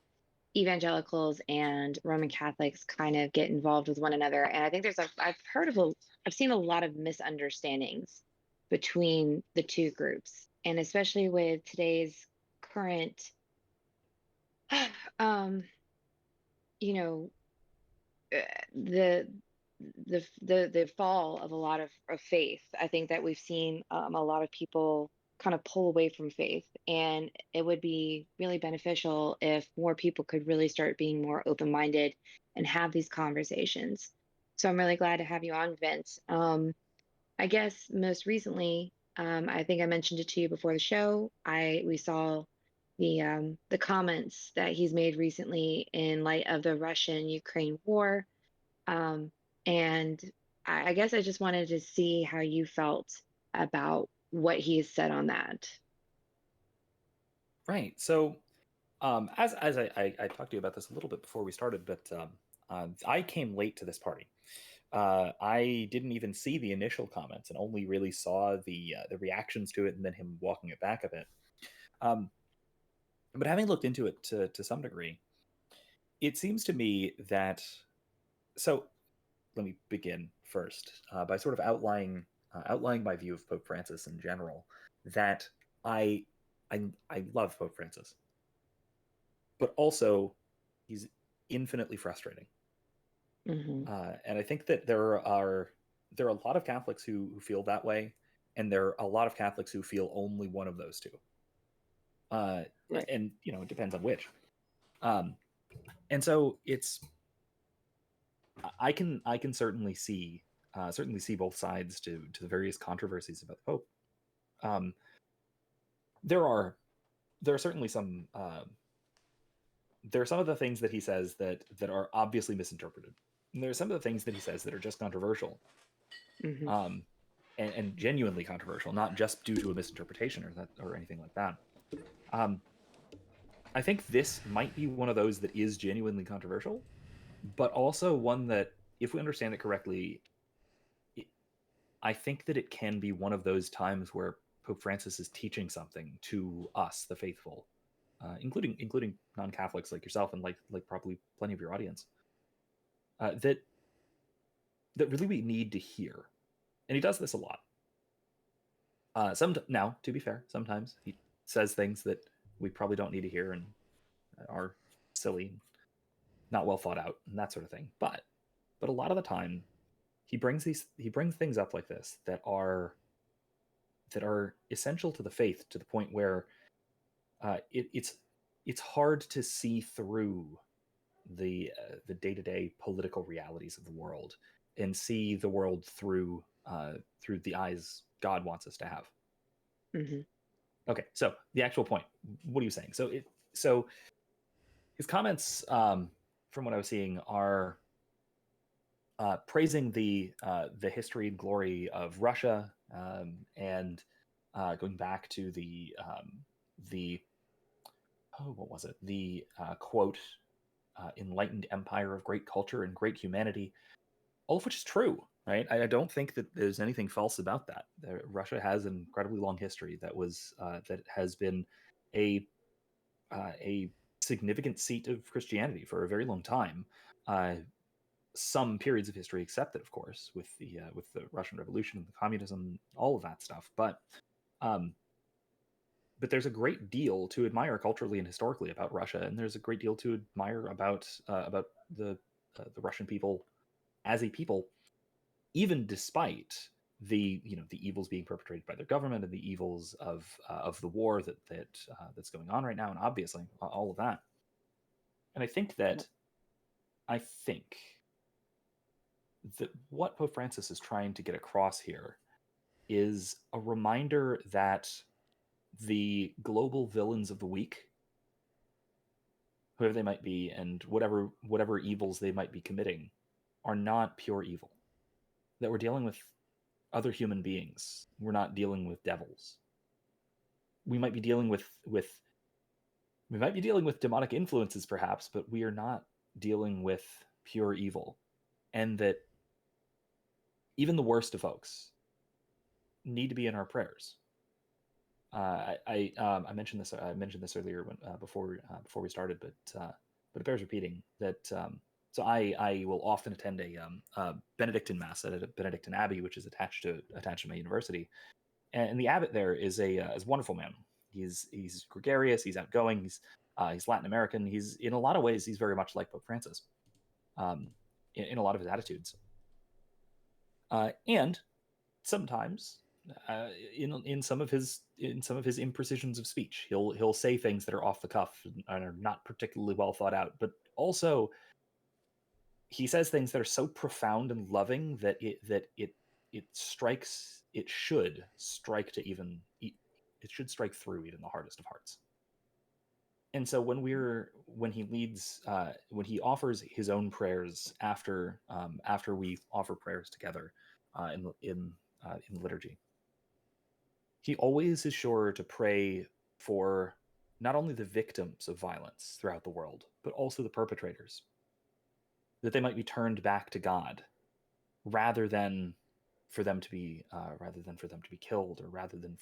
evangelicals and Roman Catholics kind of get involved with one another. And I think I've seen a lot of misunderstandings between the two groups. And especially with today's current, um, you know, the the fall of a lot of faith. I think that we've seen a lot of people kind of pull away from faith, and it would be really beneficial if more people could really start being more open-minded and have these conversations. So I'm really glad to have you on, Vince. I guess most recently, I think I mentioned it to you before the show. We saw the comments that he's made recently in light of the Russian-Ukraine war, um, and I guess I just wanted to see how you felt about what he has said on that. Right. So, as I talked to you about this a little bit before we started, but I came late to this party. I didn't even see the initial comments and only really saw the reactions to it and then him walking it back a bit. But having looked into it to some degree, it seems to me that so. Let me begin first by sort of outlining my view of Pope Francis in general. That I I love Pope Francis, but also he's infinitely frustrating. Mm-hmm. And I think that there are a lot of Catholics who feel that way, and there are a lot of Catholics who feel only one of those two. Right. And it depends on which. And so I can certainly see both sides to the various controversies about the Pope. Um, there are certainly some there are some of the things that he says that are obviously misinterpreted. And there are some of the things that he says that are just controversial, Mm-hmm. and genuinely controversial, not just due to a misinterpretation or anything like that. Um, I think this might be one of those that is genuinely controversial, but also one that, if we understand it correctly, I think that it can be one of those times where Pope Francis is teaching something to us, the faithful, including non-Catholics like yourself and like probably plenty of your audience, that really we need to hear. And he does this a lot. Now, to be fair, sometimes he says things that we probably don't need to hear and are silly, not well thought out, and that sort of thing. But a lot of the time, he brings things up like this that are essential to the faith, to the point where it's hard to see through the day-to-day political realities of the world and see the world through the eyes God wants us to have. Mm-hmm. Okay, so the actual point. What are you saying? So his comments, from what I was seeing, are praising the history and glory of Russia, and going back to the what was it? The quote, "Enlightened empire of great culture and great humanity," all of which is true, right? I don't think that there's anything false about that. Russia has an incredibly long history that has been a significant seat of Christianity for a very long time. Some periods of history accepted, of course, with the Russian Revolution and the communism, all of that stuff. Um, but there's a great deal to admire culturally and historically about Russia, and there's a great deal to admire about the Russian people as a people, even despite the evils being perpetrated by their government and the evils of the war that's going on right now, and obviously all of that. And I think that what Pope Francis is trying to get across here is a reminder that the global villains of the week, whoever they might be, and whatever evils they might be committing, are not pure evil. That we're dealing with other human beings. We're not dealing with devils. We might be dealing with demonic influences, perhaps, but we are not dealing with pure evil. And that even the worst of folks need to be in our prayers. I mentioned this earlier before we started, but but it bears repeating that. So I will often attend a Benedictine mass at a Benedictine abbey, which is attached to my university, and the abbot there is a wonderful man. He's gregarious, he's outgoing, he's Latin American. He's in a lot of ways he's very much like Pope Francis, in a lot of his attitudes, and sometimes in some of his imprecisions of speech, he'll say things that are off the cuff and are not particularly well thought out, but also he says things that are so profound and loving that it strikes. It should strike to even. It should strike through even the hardest of hearts. And so when he offers his own prayers after we offer prayers together in liturgy, he always is sure to pray for not only the victims of violence throughout the world, but also the perpetrators, that they might be turned back to God, rather than for them to be killed, or rather than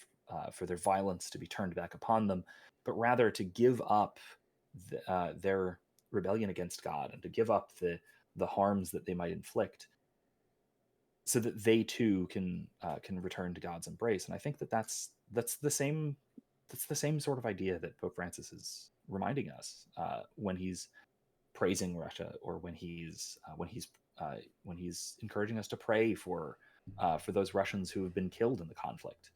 for their violence to be turned back upon them, but rather to give up their rebellion against God, and to give up the harms that they might inflict, so that they too can return to God's embrace. And I think that's the same sort of idea that Pope Francis is reminding us when he's praising Russia, or when he's encouraging us to pray for those Russians who have been killed in the conflict,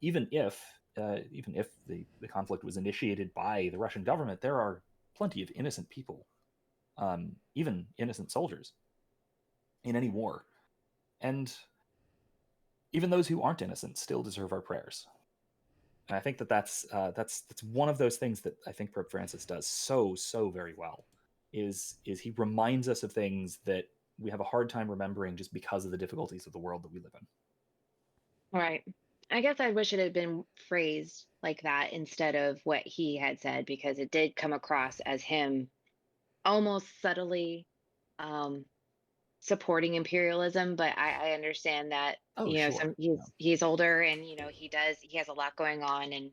even if the conflict was initiated by the Russian government. There are plenty of innocent people, even innocent soldiers, in any war, and even those who aren't innocent still deserve our prayers. And I think that's one of those things that I think Pope Francis does so very well. Is he reminds us of things that we have a hard time remembering just because of the difficulties of the world that we live in. Right. I guess I wish it had been phrased like that instead of what he had said, because it did come across as him almost subtly um, supporting imperialism. But I understand that, Oh, sure. he's older, and he has a lot going on, and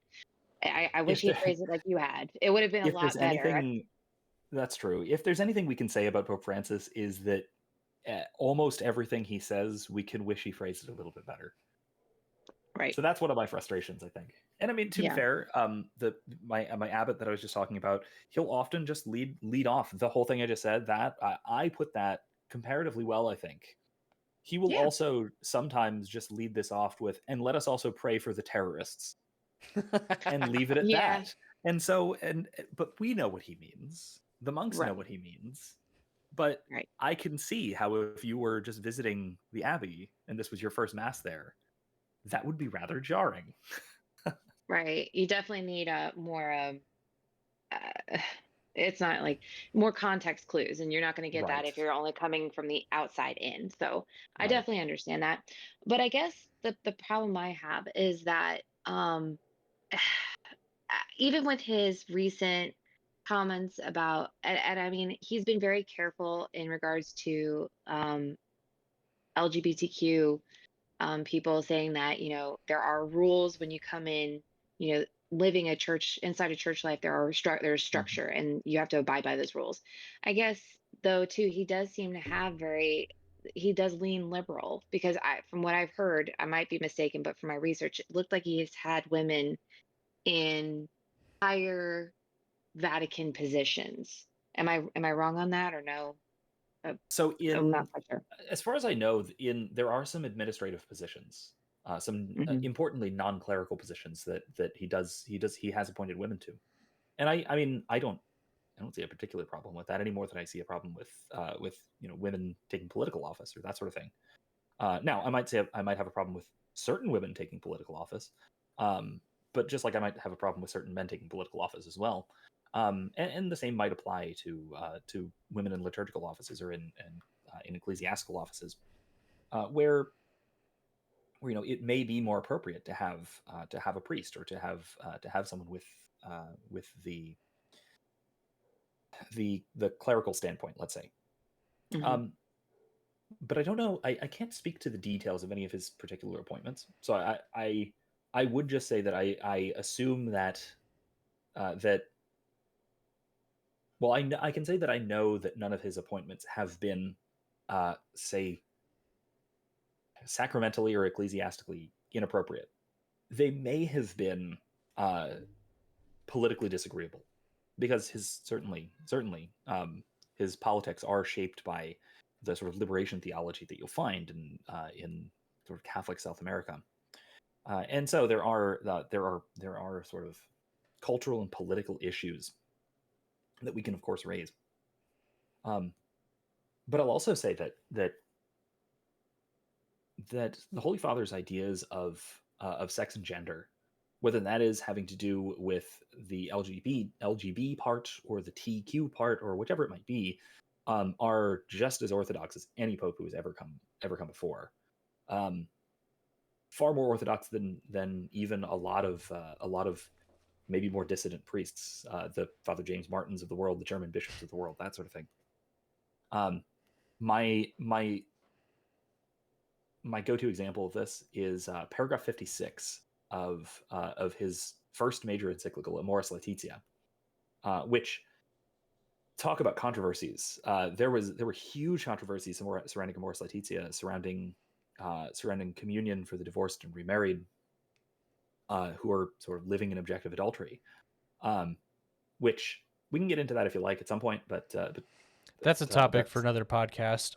I wish he had phrased it like you had. It would have been a If there's lot better. anything, that's true. If there's anything we can say about Pope Francis, is that almost everything he says, we can wish he phrased it a little bit better. Right. So that's one of my frustrations, I think. And I mean, to be fair, my abbot that I was just talking about, he'll often just lead off the whole thing I just said. That I put that comparatively well, I think. He will also sometimes just lead this off with, and let us also pray for the terrorists, and leave it at that. And so, but we know what he means. The monks know what he means. But I can see how, if you were just visiting the abbey and this was your first mass there, that would be rather jarring. Right. You definitely need a more it's not like more context clues, and you're not going to get that if you're only coming from the outside in. So I definitely understand that. But I guess the problem I have is that even with his recent comments about, and I mean, he's been very careful in regards to LGBTQ people, saying that there are rules when you come in, living a church, inside a church life. There's structure, and you have to abide by those rules. I guess, though, too, he does seem to have he does lean liberal, because from what I've heard, I might be mistaken, but from my research, it looked like he's had women in higher Vatican positions. Am I wrong on that, or no? So I'm not quite sure. as far as I know, there are some administrative positions, some importantly non-clerical positions that he has appointed women to. And I mean, I don't see a particular problem with that, any more than I see a problem with women taking political office or that sort of thing. Now, I might say I might have a problem with certain women taking political office, but just like I might have a problem with certain men taking political office as well. And the same might apply to women in liturgical offices, or in ecclesiastical offices, where it may be more appropriate to have a priest, or to have someone with the clerical standpoint, let's say. But I don't know. I can't speak to the details of any of his particular appointments. So I would just say that I assume that that Well, I can say that I know that none of his appointments have been, say, sacramentally or ecclesiastically inappropriate. They may have been politically disagreeable, because certainly his politics are shaped by the sort of liberation theology that you'll find in sort of Catholic South America, and so there are sort of cultural and political issues that we can of course raise. But I'll also say that the Holy Father's ideas of sex and gender, whether that is having to do with the LGB part or the TQ part or whichever it might be, are just as orthodox as any pope who has ever come before. Far more orthodox than even a lot of maybe more dissident priests, the Father James Martins of the world, the German bishops of the world, that sort of thing. My go-to example of this is paragraph 56 of his first major encyclical, Amoris Laetitia, which talk about controversies. There were huge controversies surrounding Amoris Laetitia, surrounding communion for the divorced and remarried, who are sort of living in objective adultery, which we can get into that if you like at some point, but that's a topic for another podcast.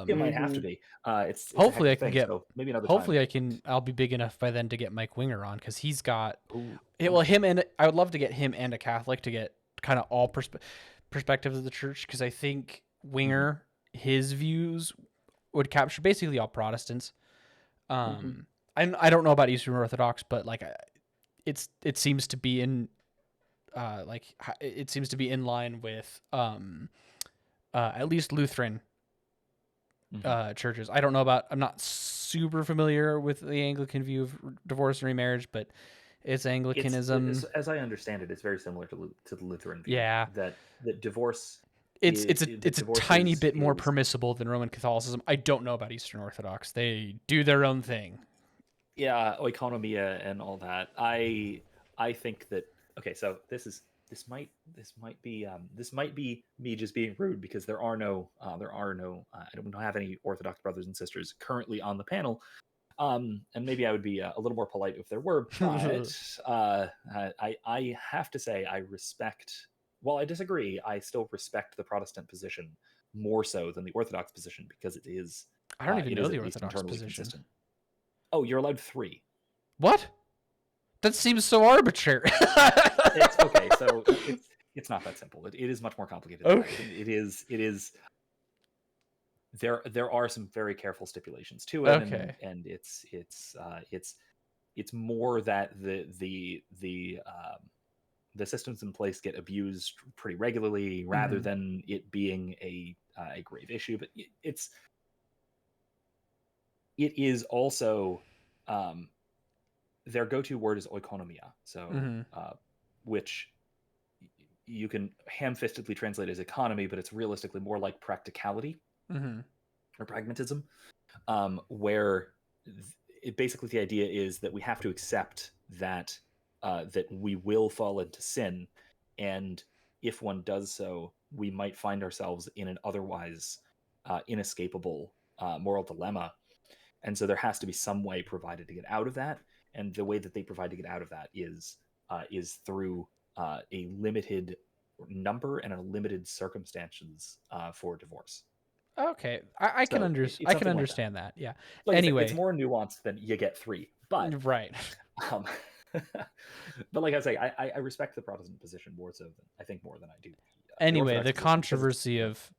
It might have to be. It's hopefully a I can thing, get. so maybe another Hopefully time. I'll be big enough by then to get Mike Winger on, because he's got. Ooh. Well, him, and I would love to get him and a Catholic to get kind of all perspectives of the church, because I think Winger, his views would capture basically all Protestants. I don't know about Eastern Orthodox, but like it seems to be in line with at least Lutheran churches. I don't know about. I'm not super familiar with the Anglican view of divorce and remarriage, but it's Anglicanism. As I understand it, it's very similar to the Lutheran view. Yeah, that divorce. It's a tiny bit more permissible than Roman Catholicism. I don't know about Eastern Orthodox. They do their own thing. Yeah, oikonomia and all that. I think that, okay, so this might be me just being rude, because there are no I don't have any Orthodox brothers and sisters currently on the panel. And maybe I would be a little more polite if there were, but I have to say I respect. While I disagree, I still respect the Protestant position more so than the Orthodox position, because it is. I don't even know the Orthodox position. Consistent. Oh, you're allowed 3. What? That seems so arbitrary. It's okay. So it's not that simple. It is much more complicated. Okay. It is. There are some very careful stipulations to it, okay. and it's more that the systems in place get abused pretty regularly, rather than it being a grave issue. But it is also, their go-to word is oikonomia, so which you can ham-fistedly translate as economy, but it's realistically more like practicality or pragmatism, where basically the idea is that we have to accept that we will fall into sin, and if one does so, we might find ourselves in an otherwise inescapable moral dilemma. And so there has to be some way provided to get out of that, and the way that they provide to get out of that is through a limited number and a limited circumstances for divorce. Okay, I can understand that. Yeah. Like anyway, it's more nuanced than you get 3, but right. But like I say, I respect the Protestant position more than I do. Anyway, the controversy of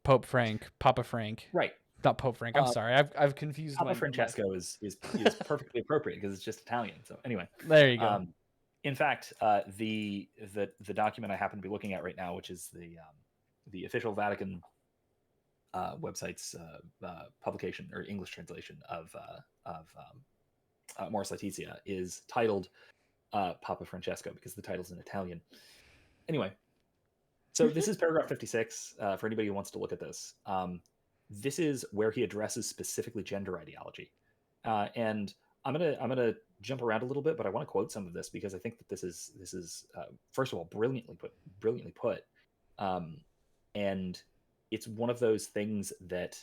Pope Frank, Papa Frank, right? Not Pope Frank. I'm sorry, I've confused. Papa Francesco is perfectly appropriate, because it's just Italian. So anyway, there you go. In fact, the document I happen to be looking at right now, which is the official Vatican website's publication or English translation of Amoris Laetitia, is titled Papa Francesco, because the title's in Italian. Anyway, so this is paragraph 56 for anybody who wants to look at this. This is where he addresses specifically gender ideology, and I'm gonna jump around a little bit, but I want to quote some of this, because I think that this is first of all brilliantly put. And it's one of those things that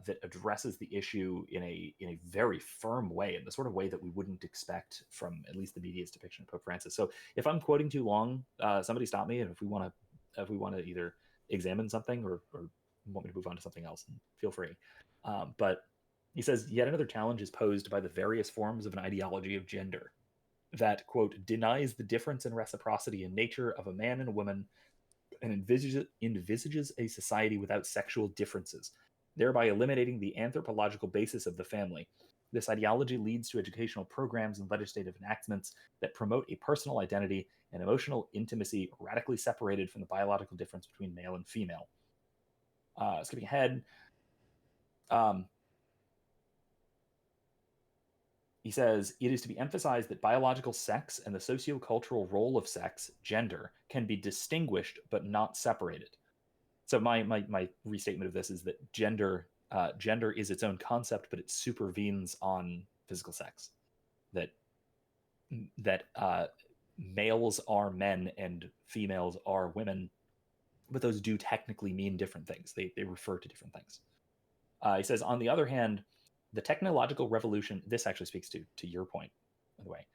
that addresses the issue in a very firm way, in the sort of way that we wouldn't expect from at least the media's depiction of Pope Francis. So if I'm quoting too long, somebody stop me, and if we want to either examine something or want me to move on to something else, feel free. But he says, yet another challenge is posed by the various forms of an ideology of gender that, quote, denies the difference and reciprocity in nature of a man and a woman and envisages a society without sexual differences, thereby eliminating the anthropological basis of the family. This ideology leads to educational programs and legislative enactments that promote a personal identity and emotional intimacy radically separated from the biological difference between male and female. Skipping ahead, he says, it is to be emphasized that biological sex and the sociocultural role of sex, gender, can be distinguished but not separated. So my restatement of this is that gender is its own concept, but it supervenes on physical sex. That males are men and females are women, but those do technically mean different things. They refer to different things. He says, on the other hand, the technological revolution. This actually speaks to your point, by the way.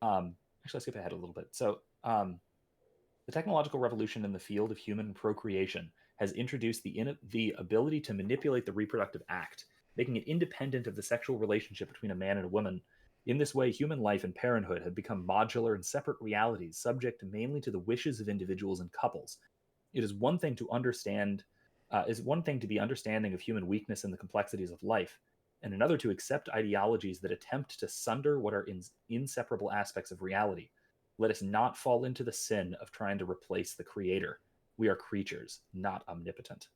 Actually, I'll skip ahead a little bit. So the technological revolution in the field of human procreation has introduced the ability to manipulate the reproductive act, making it independent of the sexual relationship between a man and a woman. In this way, human life and parenthood have become modular and separate realities, subject mainly to the wishes of individuals and couples. It is one thing to understand, to be understanding of human weakness and the complexities of life, and another to accept ideologies that attempt to sunder what are inseparable aspects of reality. Let us not fall into the sin of trying to replace the creator. We are creatures, not omnipotent.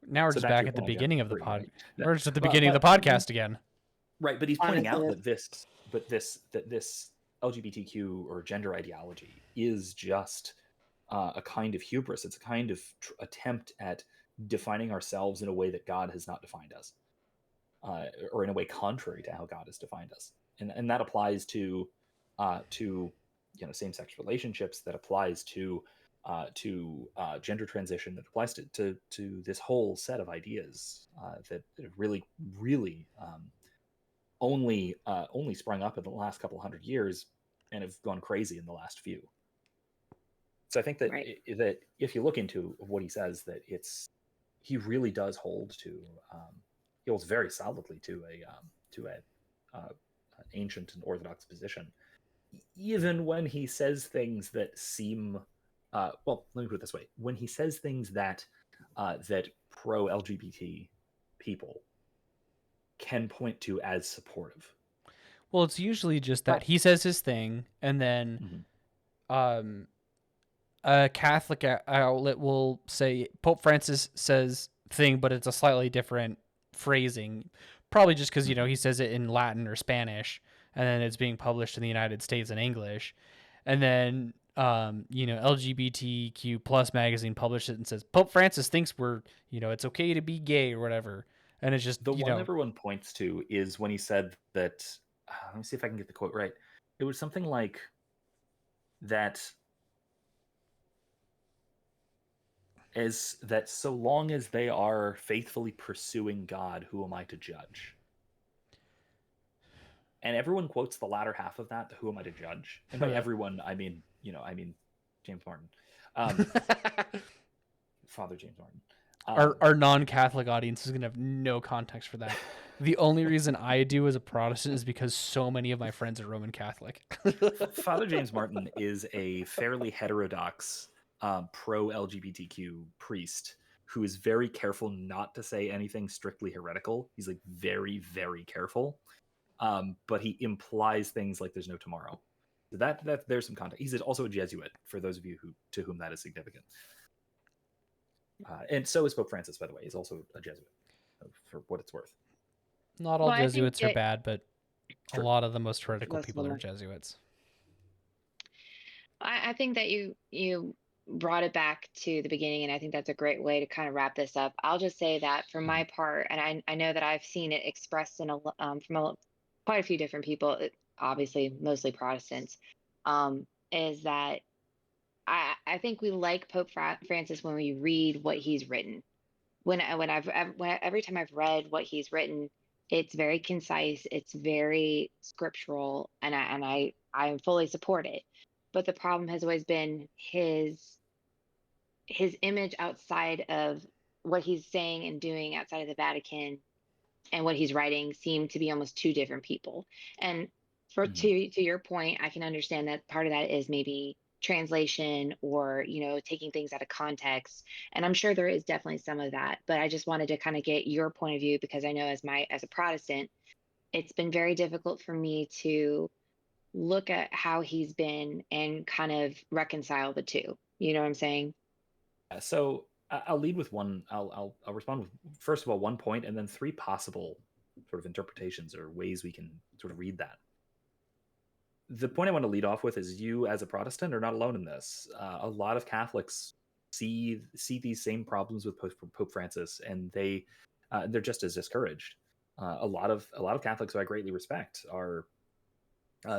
Now we're just back at the beginning of the pod. Right? We're just at the beginning of the podcast again. Right, but he's pointing out that this LGBTQ or gender ideology is just a kind of hubris. It's a kind of attempt at defining ourselves in a way that God has not defined us, or in a way contrary to how God has defined us, and that applies to same-sex relationships. That applies to gender transition. That applies to this whole set of ideas that really only sprung up in the last couple hundred years and have gone crazy in the last few. So I think that that if you look into what he says, that he really does hold to he holds very solidly to an ancient and orthodox position, even when he says things that seem well, let me put it this way: when he says things that that pro LGBT people can point to as supportive. Well, it's usually just that he says his thing, and then a Catholic outlet will say Pope Francis says thing, but it's a slightly different phrasing, probably just because he says it in Latin or Spanish, and then it's being published in the United States in English, and then LGBTQ plus magazine published it and says Pope Francis thinks we're it's okay to be gay or whatever, and it's just the one everyone points to is when he said that. Let me see if I can get the quote right. It was something like that. So long as they are faithfully pursuing God, who am I to judge? And everyone quotes the latter half of that, who am I to judge? And by everyone, I mean James Martin. Father James Martin. Our non-Catholic audience is going to have no context for that. The only reason I do as a Protestant is because so many of my friends are Roman Catholic. Father James Martin is a fairly heterodox pro-LGBTQ priest who is very careful not to say anything strictly heretical. He's like very, very careful. But he implies things like there's no tomorrow. So that there's some context. He's also a Jesuit, for those of you to whom that is significant. And so is Pope Francis, by the way. He's also a Jesuit, for what it's worth. Not all Jesuits are bad, but a lot of the most heretical people are Jesuits. I think that you brought it back to the beginning, and I think that's a great way to kind of wrap this up. I'll just say that for my part, and I know that I've seen it expressed in quite a few different people, obviously mostly Protestants, is that I think we like Pope Francis when we read what he's written. Every time I've read what he's written, it's very concise, it's very scriptural, and I fully support it. But the problem has always been his image outside of what he's saying and doing outside of the Vatican and what he's writing seem to be almost two different people. And to your point, I can understand that part of that is maybe translation or taking things out of context, and I'm sure there is definitely some of that, but I just wanted to kind of get your point of view, because I know as a Protestant, it's been very difficult for me to look at how he's been and kind of reconcile the two. You know what I'm saying? So I'll lead with one. I'll respond with, first of all, one point, and then three possible sort of interpretations or ways we can sort of read that. The point I want to lead off with is, you as a Protestant are not alone in this. A lot of Catholics see these same problems with Pope Francis, and they're just as discouraged. A lot of Catholics who I greatly respect are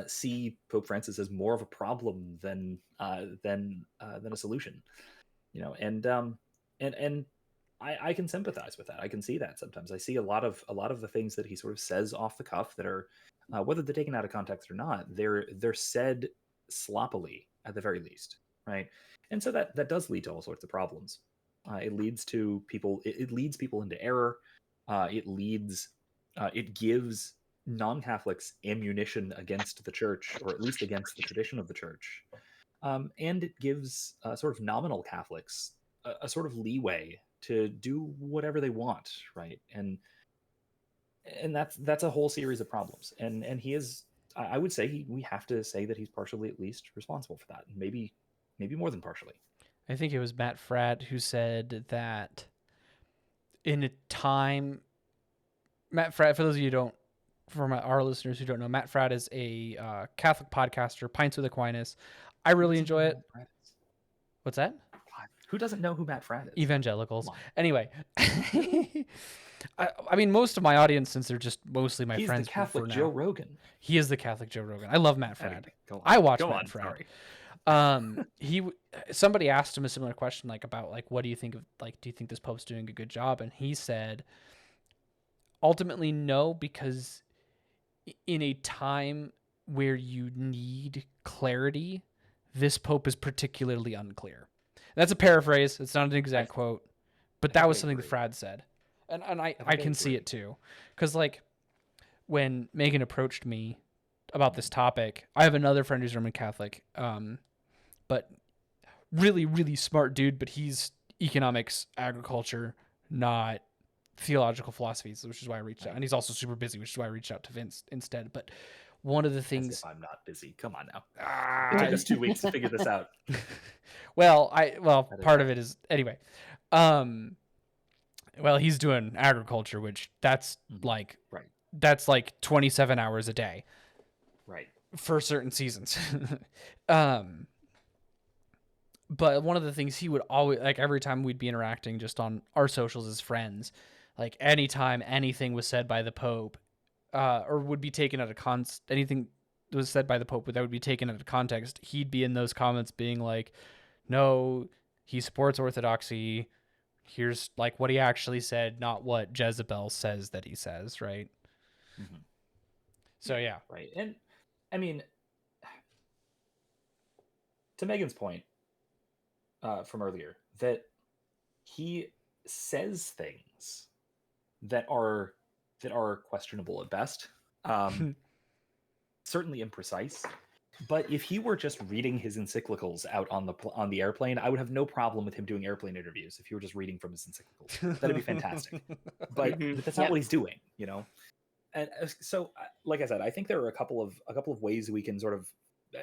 see Pope Francis as more of a problem than a solution. And I can sympathize with that. I can see that sometimes. I see a lot of the things that he sort of says off the cuff that are, whether they're taken out of context or not, they're said sloppily at the very least, right? And so that does lead to all sorts of problems. It leads to people. It leads people into error. It gives non-Catholics ammunition against the church, or at least against the tradition of the church. And it gives sort of nominal Catholics a sort of leeway to do whatever they want, right? And that's a whole series of problems. And he is, I would say, we have to say that he's partially at least responsible for that, and maybe more than partially. I think it was Matt Fradd who said that in a time. Matt Fradd, for those of you who don't, for our listeners who don't know, Matt Fradd is a Catholic podcaster, Pints with Aquinas. I really enjoy it. What's that? Who doesn't know who Matt Fradd is? Evangelicals. Anyway, I mean, most of my audience, since they're just mostly my friends. He's the Catholic Joe Rogan. He is the Catholic Joe Rogan. I love Matt Fradd. I watch Matt Fradd. Somebody asked him a similar question, like about like, what do you think of, like, do you think this Pope's doing a good job? And he said, ultimately, no, because in a time where you need clarity, this Pope is particularly unclear. That's a paraphrase. It's not an exact quote, but that was something that Fradd said. And I can see it too. Because, like, when Megan approached me about this topic, I have another friend who's Roman Catholic, but really, really smart dude, but he's economics, agriculture, not theological philosophies, which is why I reached out. And he's also super busy, which is why I reached out to Vince instead. But one of the things... As if I'm not busy. Come on now. It took us 2 weeks to figure this out. Part of it is... Anyway. Well, he's doing agriculture, which that's like... Right. That's like 27 hours a day. Right. For certain seasons. But one of the things he would always... Like, every time we'd be interacting just on our socials as friends... Like, anytime anything was said by the Pope, or would be taken out of anything that was said by the Pope that would be taken out of context, he'd be in those comments being like, no, he supports orthodoxy. Here's like what he actually said, not what Jezebel says that he says, right? Mm-hmm. So, yeah. Right. And, I mean, to Megan's point from earlier, that he says things that are questionable at best, certainly imprecise. But if he were just reading his encyclicals out on the airplane, I would have no problem with him doing airplane interviews. If he were just reading from his encyclicals, that'd be fantastic. But that's not what he's doing, you know. And so, like I said, I think there are a couple of ways we can sort of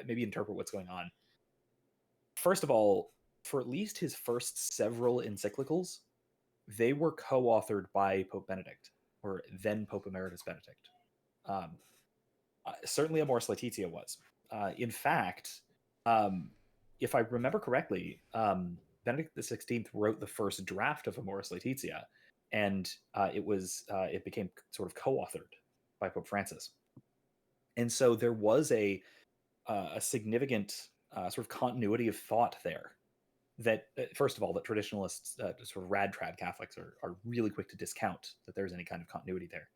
maybe interpret what's going on. First of all, for at least his first several encyclicals, they were co-authored by Pope Benedict, or then Pope Emeritus Benedict. Certainly Amoris Laetitia was. In fact, if I remember correctly, Benedict XVI wrote the first draft of Amoris Laetitia, and it became sort of co-authored by Pope Francis. And so there was a significant sort of continuity of thought there. That first of all, that traditionalists, sort of rad trad Catholics, are really quick to discount that there's any kind of continuity there.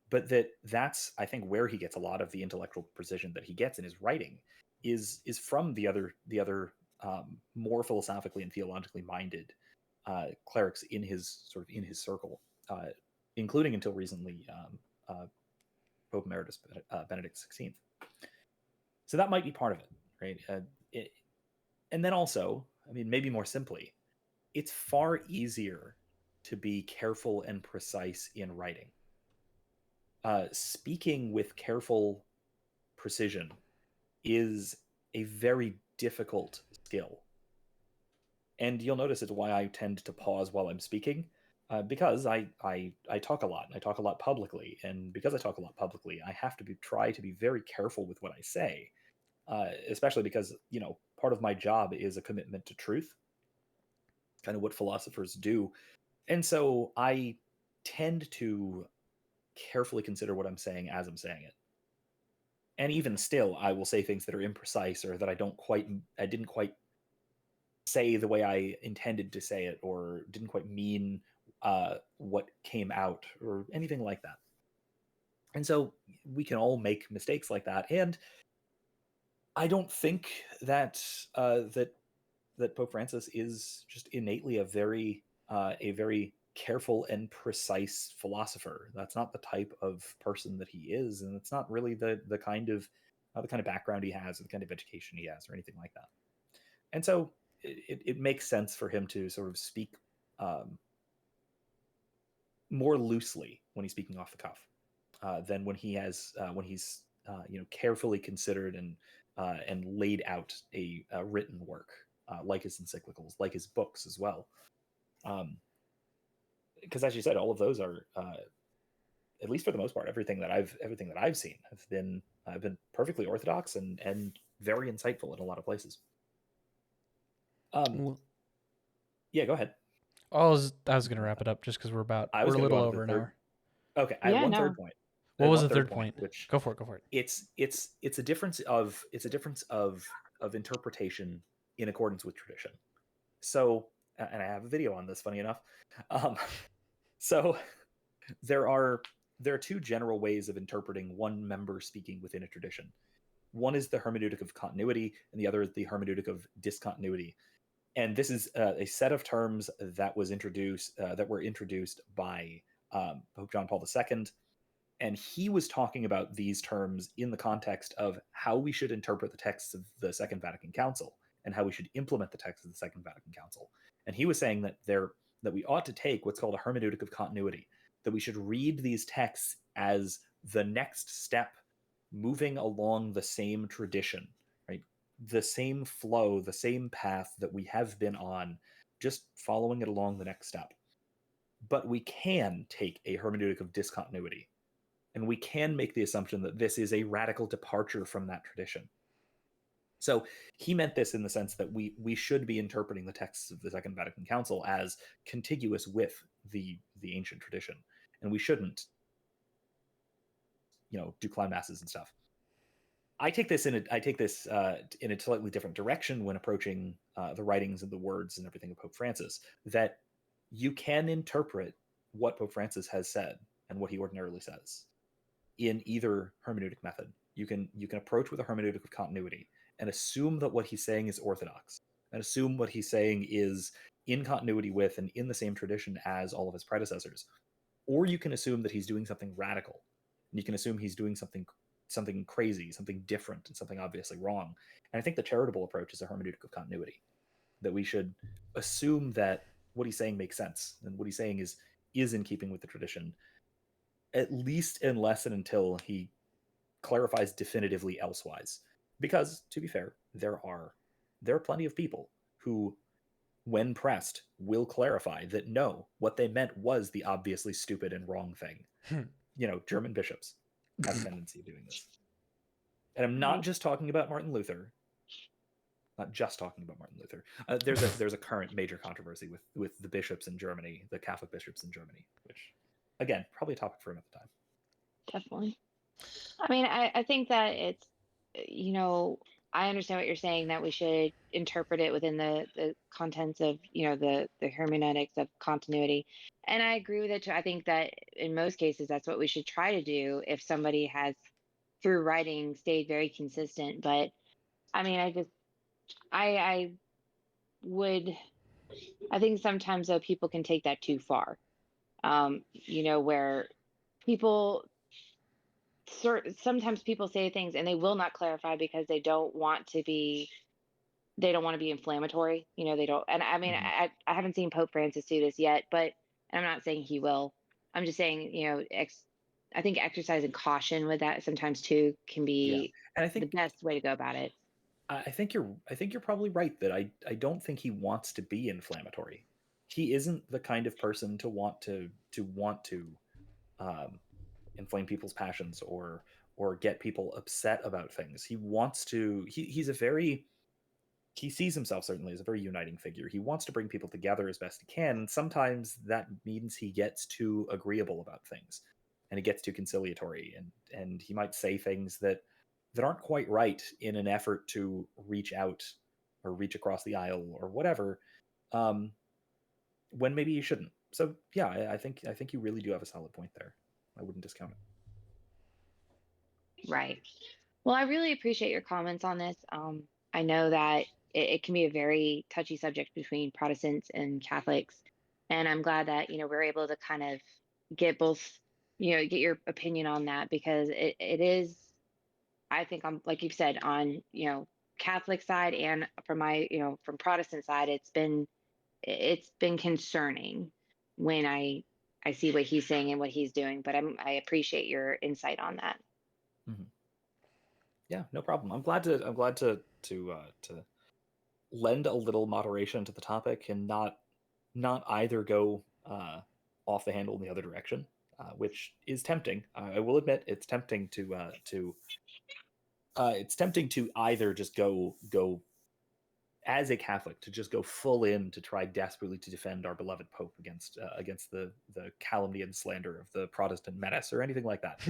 But that's I think where he gets a lot of the intellectual precision that he gets in his writing is from the other more philosophically and theologically minded clerics in his circle, including until recently Pope Emeritus Benedict XVI. So that might be part of it, right? And then also, I mean, maybe more simply, it's far easier to be careful and precise in writing. Speaking with careful precision is a very difficult skill. And you'll notice it's why I tend to pause while I'm speaking, because I talk a lot. I talk a lot publicly. And because I talk a lot publicly, I have to try to be very careful with what I say, especially because, part of my job is a commitment to truth, kind of what philosophers do. And so I tend to carefully consider what I'm saying as I'm saying it. And even still, I will say things that are imprecise or that I didn't quite say the way I intended to say it, or didn't quite mean what came out, or anything like that. And so we can all make mistakes like that. And I don't think that that Pope Francis is just innately a very careful and precise philosopher. That's not the type of person that he is, and it's not really the kind of background he has, or the kind of education he has, or anything like that. And so it makes sense for him to sort of speak more loosely when he's speaking off the cuff than when he's carefully considered and laid out a written work, like his encyclicals, like his books as well. Because as you said, all of those are, at least for the most part, everything that I've seen have been perfectly orthodox and very insightful in a lot of places. Yeah, go ahead. I was going to wrap it up just because we're a little over an hour. Okay, I have one third point. What was the third point? Which go for it. It's a difference of interpretation in accordance with tradition. So, and I have a video on this, funny enough. So there are two general ways of interpreting one member speaking within a tradition. One is the hermeneutic of continuity, and the other is the hermeneutic of discontinuity. And this is a set of terms that were introduced by Pope John Paul II. And he was talking about these terms in the context of how we should interpret the texts of the Second Vatican Council and how we should implement the texts of the Second Vatican Council. And he was saying that we ought to take what's called a hermeneutic of continuity, that we should read these texts as the next step, moving along the same tradition, right? The same flow, the same path that we have been on, just following it along the next step. But we can take a hermeneutic of discontinuity, and we can make the assumption that this is a radical departure from that tradition. So he meant this in the sense that we should be interpreting the texts of the Second Vatican Council as contiguous with the ancient tradition, and we shouldn't, do clown masses and stuff. I take this in a slightly different direction when approaching the writings and the words and everything of Pope Francis, that you can interpret what Pope Francis has said and what he ordinarily says in either hermeneutic method. You can approach with a hermeneutic of continuity and assume that what he's saying is orthodox, and assume what he's saying is in continuity with and in the same tradition as all of his predecessors. Or you can assume that he's doing something radical, and you can assume he's doing something crazy, something different, and something obviously wrong. And I think the charitable approach is a hermeneutic of continuity, that we should assume that what he's saying makes sense, and what he's saying is in keeping with the tradition, at least unless and until he clarifies definitively elsewise. Because, to be fair, there are plenty of people who, when pressed, will clarify that no, what they meant was the obviously stupid and wrong thing. German bishops have a tendency of doing this. And I'm not just talking about Martin Luther. Not just talking about Martin Luther. There's a current major controversy with the bishops in Germany, the Catholic bishops in Germany, which, again, probably a topic for another time. Definitely. I mean, I think that it's, I understand what you're saying, that we should interpret it within the contents of, the hermeneutics of continuity. And I agree with it too. I think that in most cases, that's what we should try to do if somebody has, through writing, stayed very consistent. But I mean, I would, I think sometimes though people can take that too far. Where people, sometimes people say things and they will not clarify because they don't want to be inflammatory. They don't. And I mean, Mhm. I haven't seen Pope Francis do this yet, but and I'm not saying he will. I'm just saying, I think exercising caution with that sometimes too can Yeah, be and I the think best way to go about it. I think you're probably right that I don't think he wants to be inflammatory. He isn't the kind of person to want to um, inflame people's passions or get people upset about things. He wants to. He's a very he sees himself certainly as a very uniting figure. He wants to bring people together as best he can. And sometimes that means he gets too agreeable about things, and he gets too conciliatory, and he might say things that aren't quite right in an effort to reach out or reach across the aisle or whatever, um, when maybe you shouldn't. So yeah, I think you really do have a solid point there. I wouldn't discount it. Right. Well, I really appreciate your comments on this. I know that it can be a very touchy subject between Protestants and Catholics, and I'm glad that we're able to kind of get both, get your opinion on that, because it is. I think I'm, like you've said, on Catholic side, and from my from Protestant side, it's been concerning when I see what he's saying and what he's doing. But I appreciate your insight on that. Mm-hmm. Yeah, no problem. I'm glad to lend a little moderation to the topic and not either go off the handle in the other direction, which is tempting. I will admit it's tempting to either just go as a Catholic to just go full in to try desperately to defend our beloved Pope against the calumny and slander of the Protestant menace or anything like that.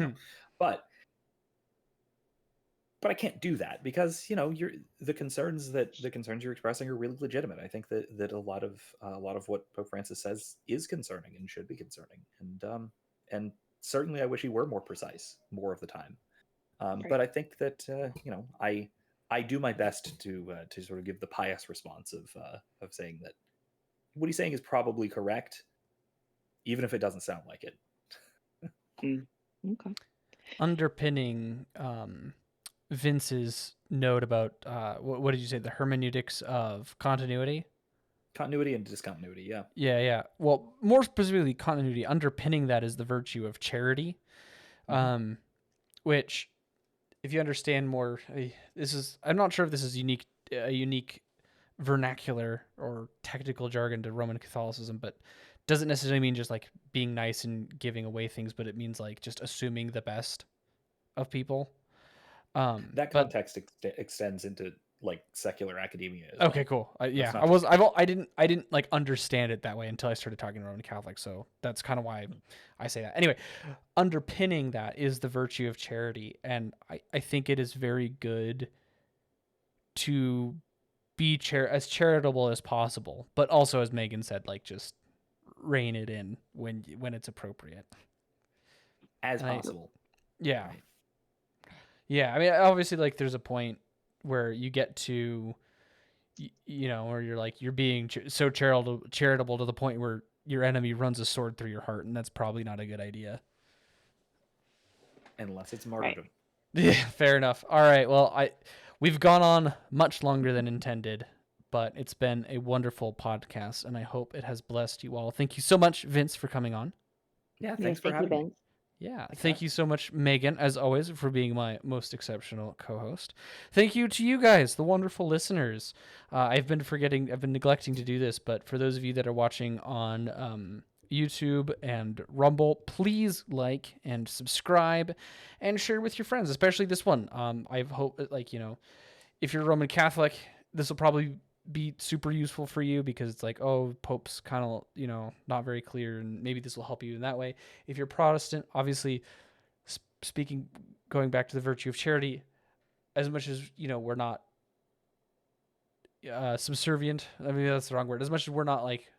But I can't do that because the concerns you're expressing are really legitimate. I think that a lot of what Pope Francis says is concerning and should be concerning, and certainly I wish he were more precise more of the time. Right. But I think that I do my best to sort of give the pious response of saying that what he's saying is probably correct, even if it doesn't sound like it. Okay. Underpinning Vince's note about what did you say, the hermeneutics of continuity? Continuity and discontinuity, yeah. Yeah. Well, more specifically, continuity. Underpinning that is the virtue of charity, which, if you understand more, I'm not sure if this is a unique vernacular or technical jargon to Roman Catholicism, but doesn't necessarily mean just like being nice and giving away things, but it means like just assuming the best of people. That context extends into like secular academia as okay, well. cool. Yeah, I didn't like understand it that way until I started talking to Roman Catholic. So that's kind of why I say that. Anyway, underpinning that is the virtue of charity. And I think it is very good to be as charitable as possible, but also, as Megan said, like just rein it in when it's appropriate. As possible. Yeah. Right. Yeah. I mean, obviously, like there's a point where you get to, where you're like, you're being so charitable to the point where your enemy runs a sword through your heart, and that's probably not a good idea. Unless it's martyrdom. Right. Yeah, fair enough. All right. Well, we've gone on much longer than intended, but it's been a wonderful podcast, and I hope it has blessed you all. Thank you so much, Vince, for coming on. Yeah, thanks for having me. Yeah, thank you so much, Megan, as always, for being my most exceptional co-host. Thank you to you guys, the wonderful listeners. I've been neglecting to do this, but for those of you that are watching on YouTube and Rumble, please like and subscribe and share with your friends, especially this one. I hope that, if you're Roman Catholic, this will probably be super useful for you, because it's like, oh, Pope's kind of, not very clear, and maybe this will help you in that way. If you're Protestant, obviously, going back to the virtue of charity, as much as, we're not subservient. I mean, that's the wrong word. As much as we're not like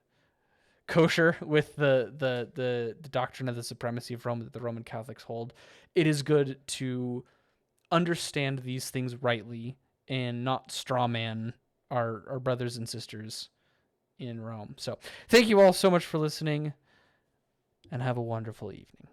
kosher with the doctrine of the supremacy of Rome that the Roman Catholics hold, it is good to understand these things rightly and not strawman our brothers and sisters in Rome. So thank you all so much for listening, and have a wonderful evening.